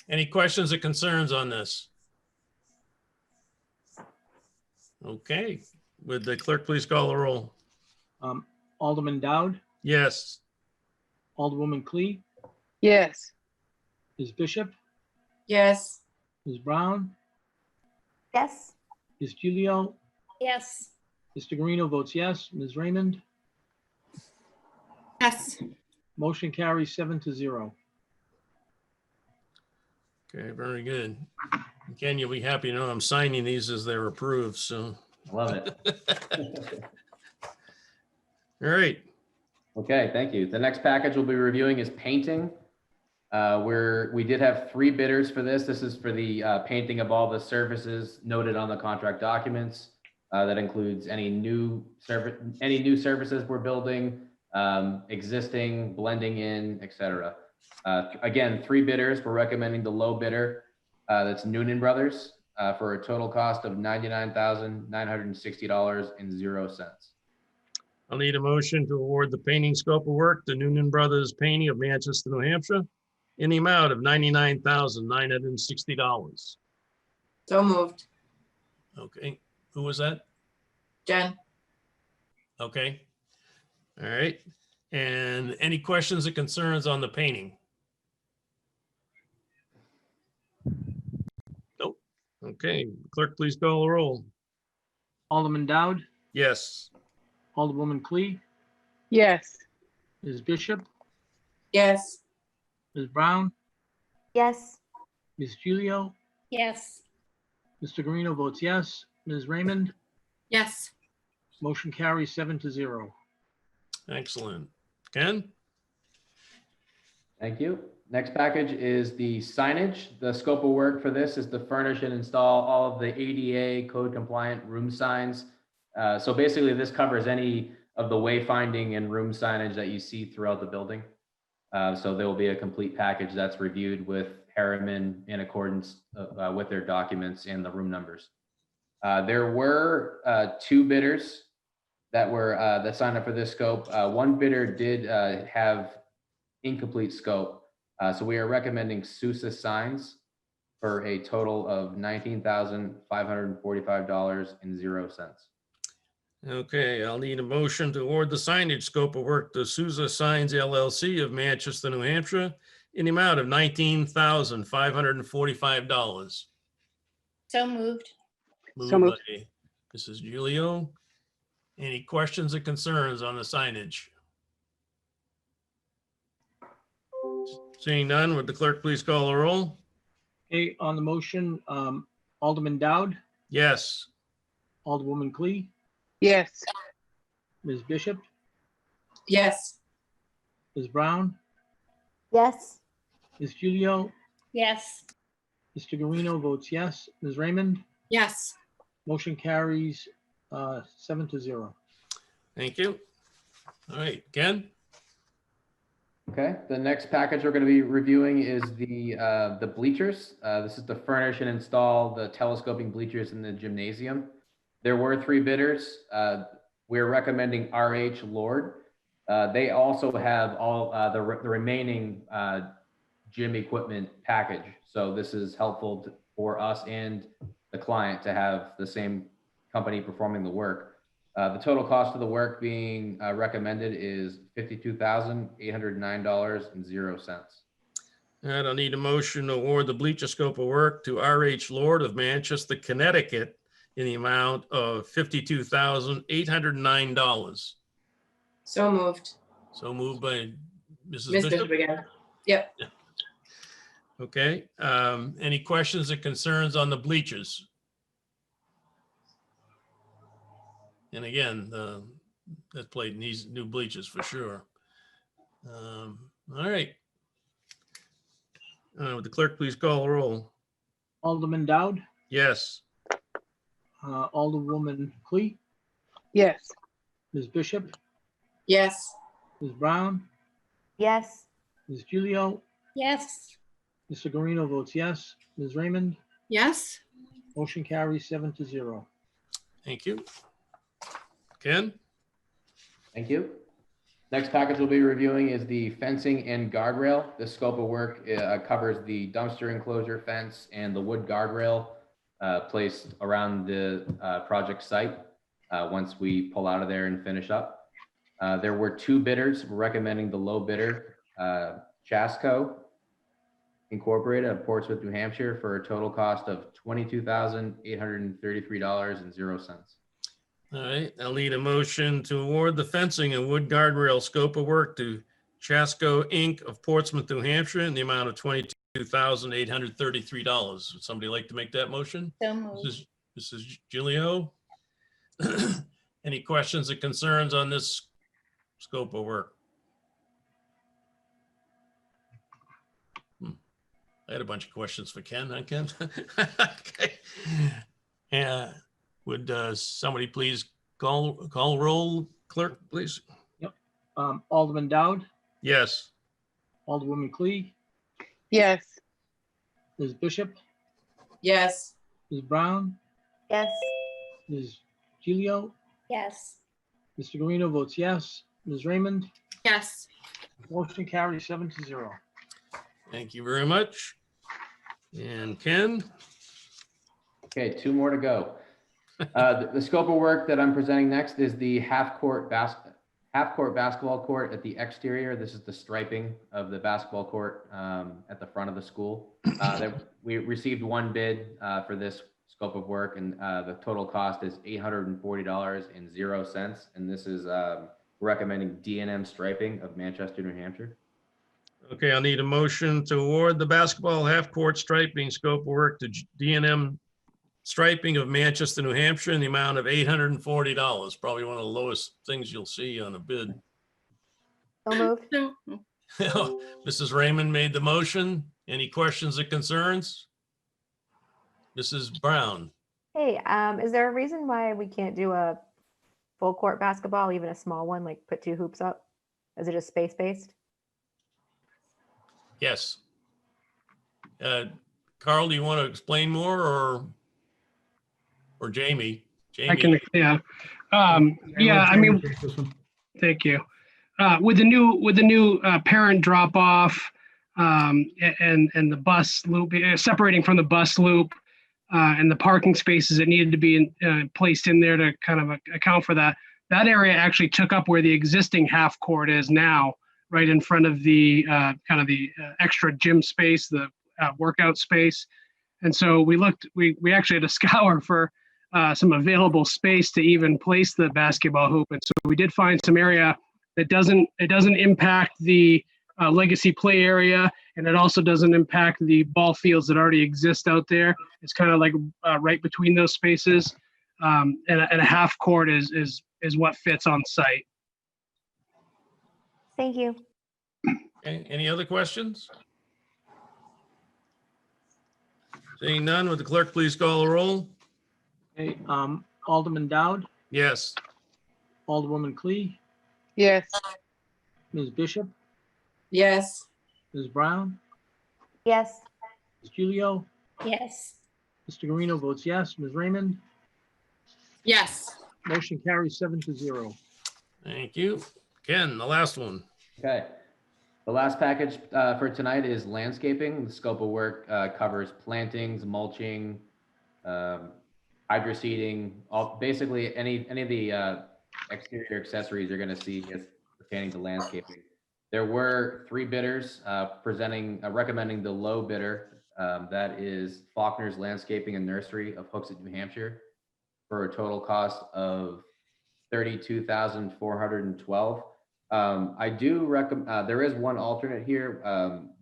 Any questions or concerns on this? Okay. Would the clerk please call the roll? Alderman Dowd, Yes. Alderwoman Clee, Yes. Ms. Bishop, Yes. Ms. Brown, Yes. Ms. Gilio, Yes. Mr. Guarino votes yes. Ms. Raymond, Yes. motion carries 7-0. Okay, very good. Ken, you'll be happy to know I'm signing these as they're approved, so. Love it. All right. Okay, thank you. The next package we'll be reviewing is painting. We did have 3 bidders for this. This is for the painting of all the surfaces noted on the contract documents. That includes any new services we're building, existing, blending in, etc. Again, 3 bidders. We're recommending the low bidder. That's Noonan Brothers for a total cost of $99,960.00. I'll need a motion to award the painting scope of work to Noonan Brothers Painting of Manchester, New Hampshire in the amount of $99,960. So moved. Okay, who was that? Jen. Okay. All right. And any questions or concerns on the painting? Nope. Okay, clerk, please call the roll. Alderman Dowd, Yes. Alderwoman Clee, Yes. Ms. Bishop, Yes. Ms. Brown, Yes. Ms. Gilio, Yes. Mr. Guarino votes yes. Ms. Raymond, Yes. motion carries 7-0. Excellent. Ken? Thank you. Next package is the signage. The scope of work for this is to furnish and install all of the ADA code compliant room signs. So basically this covers any of the wayfinding and room signage that you see throughout the building. So there will be a complete package that's reviewed with Harriman in accordance with their documents and the room numbers. There were 2 bidders that signed up for this scope. One bidder did have incomplete scope. So we are recommending Sousa Signs for a total of $19,545.00. Okay, I'll need a motion to award the signage scope of work to Sousa Signs LLC of Manchester, New Hampshire in the amount of $19,545. So moved. Moved So moved. by Mrs. Giulio, Any questions or concerns on the signage? Seeing none, would the clerk please call the roll? Okay, on the motion, Alderman Dowd, Yes. Alderwoman Clee, Yes. Ms. Bishop, Yes. Ms. Brown, Yes. Ms. Gilio, Yes. Mr. Guarino votes yes. Ms. Raymond, Yes. motion carries 7-0. Thank you. All right, Ken? Okay, the next package we're going to be reviewing is the bleachers. This is to furnish and install the telescoping bleachers in the gymnasium. There were 3 bidders. We're recommending RH Lord. They also have all the remaining gym equipment package. So this is helpful for us and the client to have the same company performing the work. The total cost of the work being recommended is $52,809.00. And I'll need a motion to award the bleacher scope of work to RH Lord of Manchester, Connecticut in the amount of $52,809. So moved. So moved by Mrs. Miss Bishop. Bishop again. Yep. Okay, any questions or concerns on the bleachers? And again, that plate needs new bleachers for sure. All right. Would the clerk please call the roll? Alderman Dowd, Yes. Alderwoman Clee, Yes. Ms. Bishop, Yes. Ms. Brown, Yes. Ms. Gilio, Yes. Mr. Guarino votes yes. Ms. Raymond, Yes. motion carries 7-0. Thank you. Ken? Thank you. Next package we'll be reviewing is the fencing and guardrail. This scope of work covers the dumpster enclosure fence and the wood guardrail placed around the project site once we pull out of there and finish up. There were 2 bidders. We're recommending the low bidder, Jssbc Incorporated of Portsmouth, New Hampshire, for a total cost of $22,833.00. All right, I'll need a motion to award the fencing and wood guardrail scope of work to Jssbc Inc. of Portsmouth, New Hampshire in the amount of $22,833. Would somebody like to make that motion? So moved. Mrs. Gilio? Any questions or concerns on this scope of work? I had a bunch of questions for Ken, huh, Ken? Okay. Yeah. Would somebody please call roll, clerk, please? Yep. Alderman Dowd, Yes. Alderwoman Clee, Yes. Ms. Bishop, Yes. Ms. Brown, Yes. Ms. Gilio, Yes. Mr. Guarino votes yes. Ms. Raymond, Yes. motion carries 7-0. Thank you very much. And Ken? Okay, 2 more to go. The scope of work that I'm presenting next is the half-court basketball court at the exterior. This is the striping of the basketball court at the front of the school. We received 1 bid for this scope of work, and the total cost is $840.00. And this is recommending D&M Striping of Manchester, New Hampshire. Okay, I'll need a motion to award the basketball half-court striping scope of work to D&M Striping of Manchester, New Hampshire in the amount of $840. Probably one of the lowest things you'll see on a bid. So moved. So, Mrs. Raymond made the motion. Any questions or concerns? Mrs. Brown? Hey, is there a reason why we can't do a full court basketball, even a small one, like put 2 hoops up? Is it just space-based? Yes. Carl, do you want to explain more or Jamie? I can, yeah. Yeah, I mean, thank you. With the new parent drop off and the bus loop, separating from the bus loop and the parking spaces that needed to be placed in there to kind of account for that. That area actually took up where the existing half court is now, right in front of the kind of the extra gym space, the workout space. And so we actually had to scour for some available space to even place the basketball hoop. And so we did find some area that doesn't impact the legacy play area, and it also doesn't impact the ball fields that already exist out there. It's kind of like right between those spaces, and a half court is what fits on site. Thank you. Okay, any other questions? Seeing none, would the clerk please call the roll? Okay, Alderman Dowd, Yes. Alderwoman Clee, Yes. Ms. Bishop, Yes. Ms. Brown, Yes. Ms. Gilio, Yes. Mr. Guarino votes yes. Ms. Raymond, Yes. motion carries 7-0. Thank you. Ken, the last one. Okay. The last package for tonight is landscaping. The scope of work covers plantings, mulching, hydroseeding, basically any of the exterior accessories you're going to see as pertaining to landscaping. There were 3 bidders recommending the low bidder. That is Faulkner's Landscaping and Nursery of Hooksett, New Hampshire, for a total cost of $32,412. I do recommend, there is one alternate here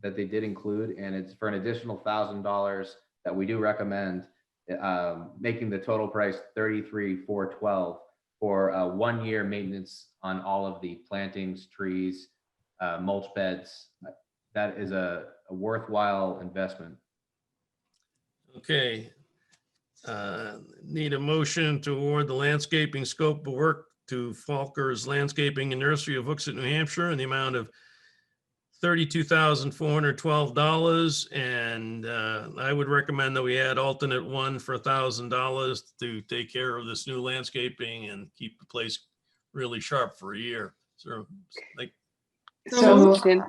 that they did include, and it's for an additional $1,000 that we do recommend, making the total price $33,412 for 1 year maintenance on all of the plantings, trees, mulch beds. That is a worthwhile investment. Okay. Need a motion to award the landscaping scope of work to Faulkner's Landscaping and Nursery of Hooksett, New Hampshire in the amount of $32,412. And I would recommend that we add alternate 1 for $1,000 to take care of this new landscaping and keep the place really sharp for a year. So like, So moved in.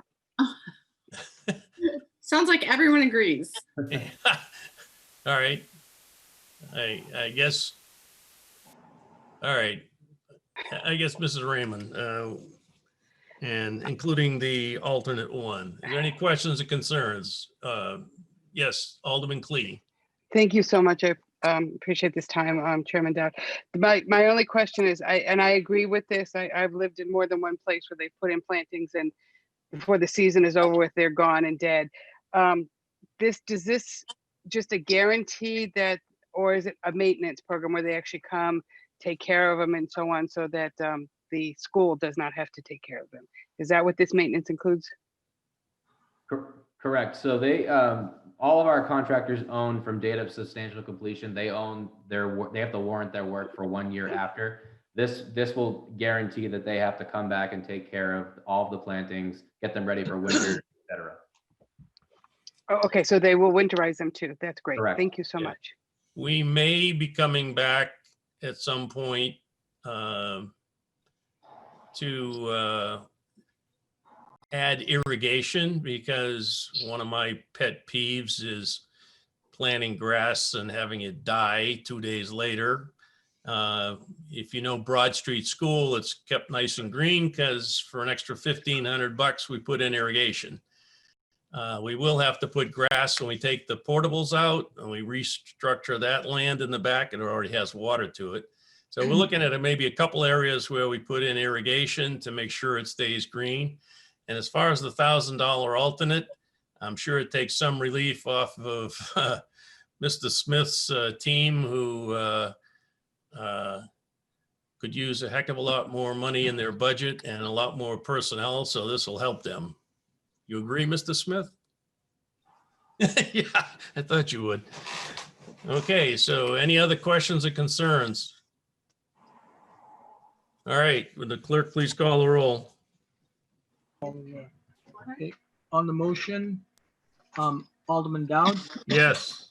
Sounds like everyone agrees. all right. I guess. All right. I guess Mrs. Raymond, and including the alternate 1. Is there any questions or concerns? Yes, Alderman Clee. Thank you so much. I appreciate this time, Chairman Dowd. My only question is, I agree with this. I've lived in more than one place where they put in plantings and before the season is over with, they're gone and dead. Does this just a guarantee that, or is it a maintenance program where they actually come, take care of them and so on, so that the school does not have to take care of them? Is that what this maintenance includes? Correct. So they, all of our contractors own from date of substantial completion. They own they have to warrant their work for 1 year after. This will guarantee that they have to come back and take care of all of the plantings, get them ready for winter, et cetera. Oh, okay, so they will winterize them too. That's great. Correct. Thank you so Yeah. much. We may be coming back at some point to add irrigation, because one of my pet peeves is planting grass and having it die 2 days later. If you know Broad Street School, it's kept nice and green because for an extra $1,500 we put in irrigation. We will have to put grass when we take the portables out and we restructure that land in the back, and it already has water to it. So we're looking at maybe a couple areas where we put in irrigation to make sure it stays green. And as far as the $1,000 alternate, I'm sure it takes some relief off of Mr. Smith's team, who could use a heck of a lot more money in their budget and a lot more personnel. So this will help them. You agree, Mr. Smith? Yeah, I thought you would. Okay, so any other questions or concerns? All right, would the clerk please call the roll? Okay, on the motion, Alderman Dowd, Yes.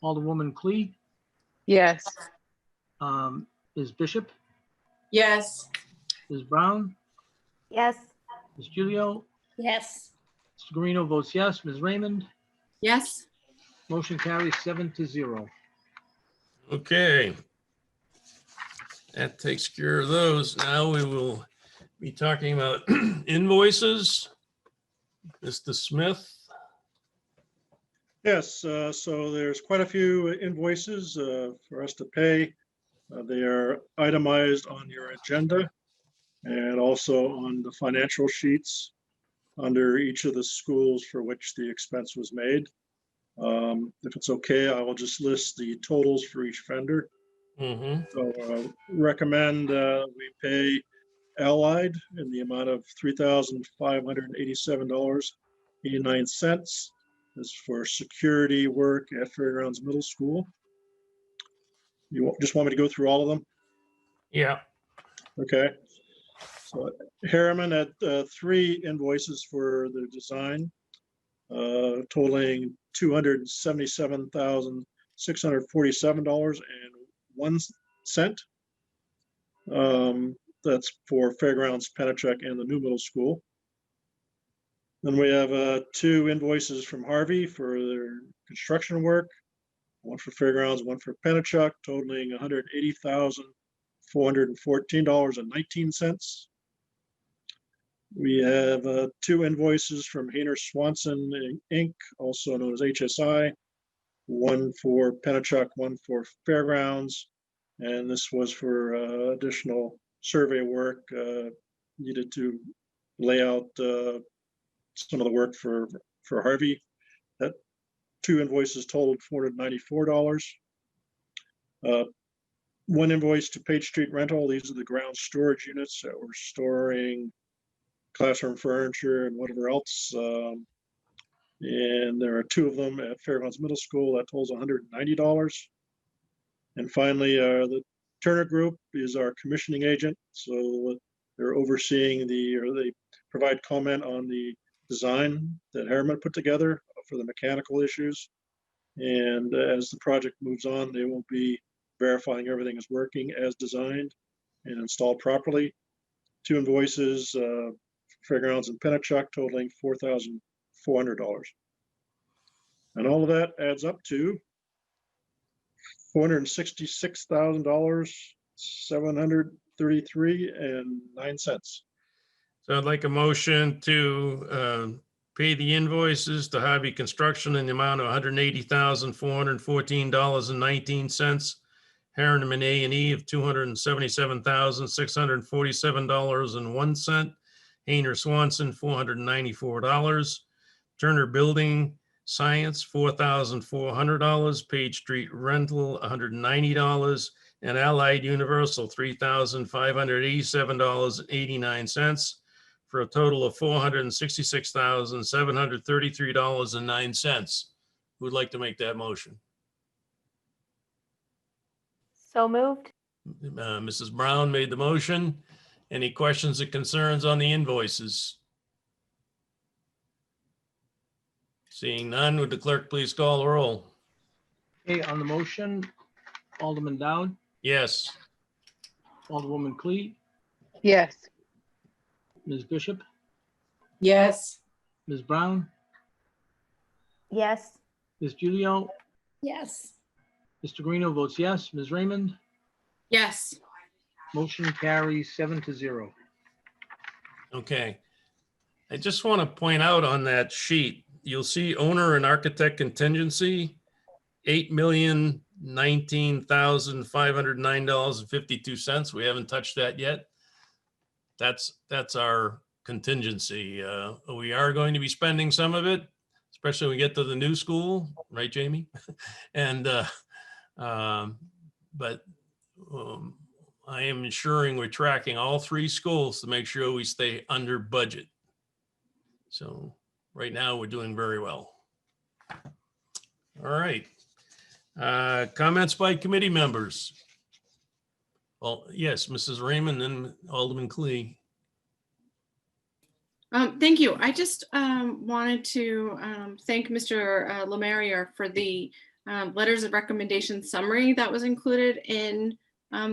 Alderwoman Clee, Yes. Ms. Bishop, Yes. Ms. Brown, Yes. Ms. Gilio, Yes. Mr. Guarino votes yes. Ms. Raymond, Yes. motion carries 7-0. Okay. That takes care of those. Now we will be talking about invoices. Mr. Smith. Yes, so there's quite a few invoices for us to pay. They are itemized on your agenda and also on the financial sheets under each of the schools for which the expense was made. If it's okay, I will just list the totals for each vendor. So recommend we pay Allied in the amount of $3,587.89. This is for security work at Fairgrounds Middle School. Just want me to go through all of them? Yeah. Okay. So Harriman had 3 invoices for the design, totaling $277,647.01. That's for Fairgrounds, Pennachuck, and the new middle school. Then we have 2 invoices from Harvey for their construction work, one for Fairgrounds, one for Pennachuck, totaling $180,414.19. We have 2 invoices from Hayner Swanson Inc., also known as HSI, one for Pennachuck, one for Fairgrounds. And this was for additional survey work needed to lay out some of the work for Harvey. That 2 invoices totaled $494. One invoice to Page Street Rental. These are the ground storage units that were storing classroom furniture and whatever else. And there are 2 of them at Fairgrounds Middle School. That totals $190. And finally, the Turner Group is our commissioning agent. So they're overseeing they provide comment on the design that Harriman put together for the mechanical issues. And as the project moves on, they will be verifying everything is working as designed and installed properly. 2 invoices, Fairgrounds and Pennachuck, totaling $4,400. And all of that adds up to $466,733.09. So I'd like a motion to pay the invoices to Harvey Construction in the amount of $180,414.19. Harriman A&E of $277,647.01. Hayner Swanson, $494. Turner Building Science, $4,400. Page Street Rental, $190. And Allied Universal, $3,587.89 for a total of $466,733.09. Who would like to make that motion? So moved. Mrs. Brown made the motion. Any questions or concerns on the invoices? Seeing none, would the clerk please call the roll? Okay, on the motion, Alderman Dowd, Yes. Alderwoman Clee, Yes. Ms. Bishop, Yes. Ms. Brown, Yes. Ms. Gilio, Yes. Mr. Guarino votes yes. Ms. Raymond, Yes. motion carries 7-0. Okay. I just want to point out on that sheet, you'll see owner and architect contingency, $8,019,509.52. We haven't touched that yet. That's our contingency. We are going to be spending some of it, especially when we get to the new school, right, Jamie? And but I am ensuring we're tracking all 3 schools to make sure we stay under budget. So right now we're doing very well. All right. Comments by committee members. Well, yes, Mrs. Raymond and Alderman Clee. Thank you. I just wanted to thank Mr. Lemarier for the letters of recommendation summary that was included in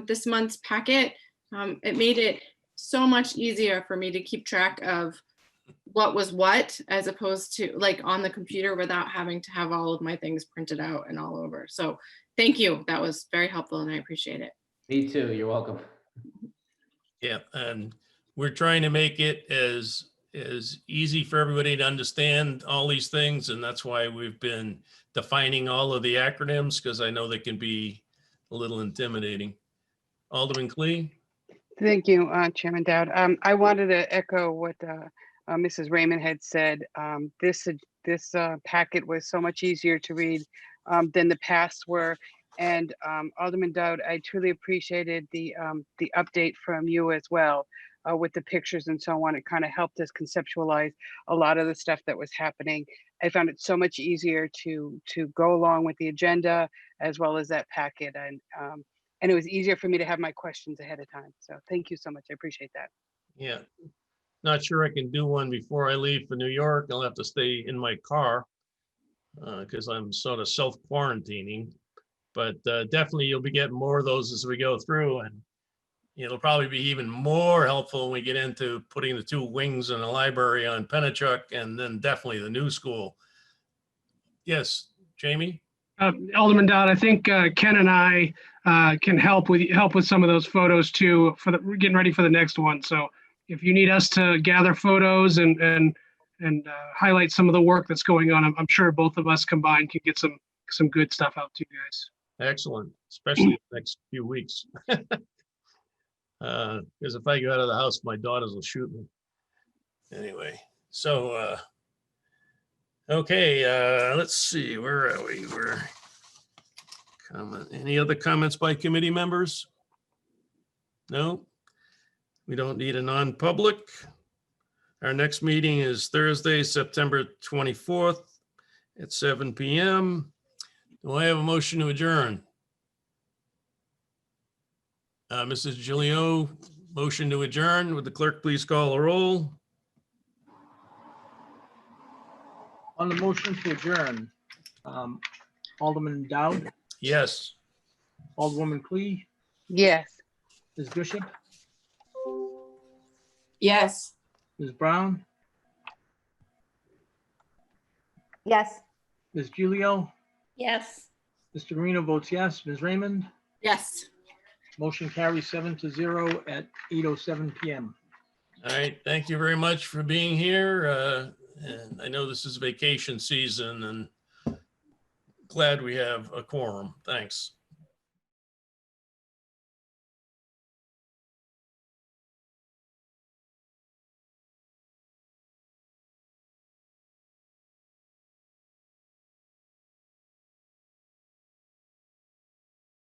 this month's packet. It made it so much easier for me to keep track of what was what, as opposed to like on the computer without having to have all of my things printed out and all over. So thank you. That was very helpful and I appreciate it. Me too. You're welcome. Yeah, and we're trying to make it as is easy for everybody to understand all these things, and that's why we've been defining all of the acronyms, because I know they can be a little intimidating. Alderman Clee? Thank you, Chairman Dowd. I wanted to echo what Mrs. Raymond had said. This packet was so much easier to read than the past were. And Alderman Dowd, I truly appreciated the update from you as well with the pictures and so on. It kind of helped us conceptualize a lot of the stuff that was happening. I found it so much easier to go along with the agenda as well as that packet. And it was easier for me to have my questions ahead of time. So thank you so much. I appreciate that. Yeah. Not sure I can do one before I leave for New York. I'll have to stay in my car because I'm sort of self-quarantining. But definitely you'll be getting more of those as we go through. And it'll probably be even more helpful when we get into putting the two wings in the library on Pennachuck and then definitely the new school. Yes, Jamie? Alderman Dowd, I think Ken and I can help with some of those photos too for getting ready for the next one. So if you need us to gather photos and highlight some of the work that's going on, I'm sure both of us combined can get some good stuff out to you guys. Excellent, especially the next few weeks. Because if I go out of the house, my daughters will shoot me. Anyway, so okay, let's see, where are we? Any other comments by committee members? No? We don't need a non-public. Our next meeting is Thursday, September 24th at 7 p.m. Do I have a motion to adjourn? Mrs. Gilio, motion to adjourn. Would the clerk please call a roll? On the motion to adjourn, Alderman Dowd, Yes. Alderwoman Clee, Yes. Ms. Bishop, Yes. Ms. Brown, Yes. Ms. Gilio, Yes. Mr. Marino votes yes. Ms. Raymond, Yes. motion carries 7-0 at 8:07 p.m. All right. Thank you very much for being here. And I know this is vacation season and glad we have a quorum. Thanks.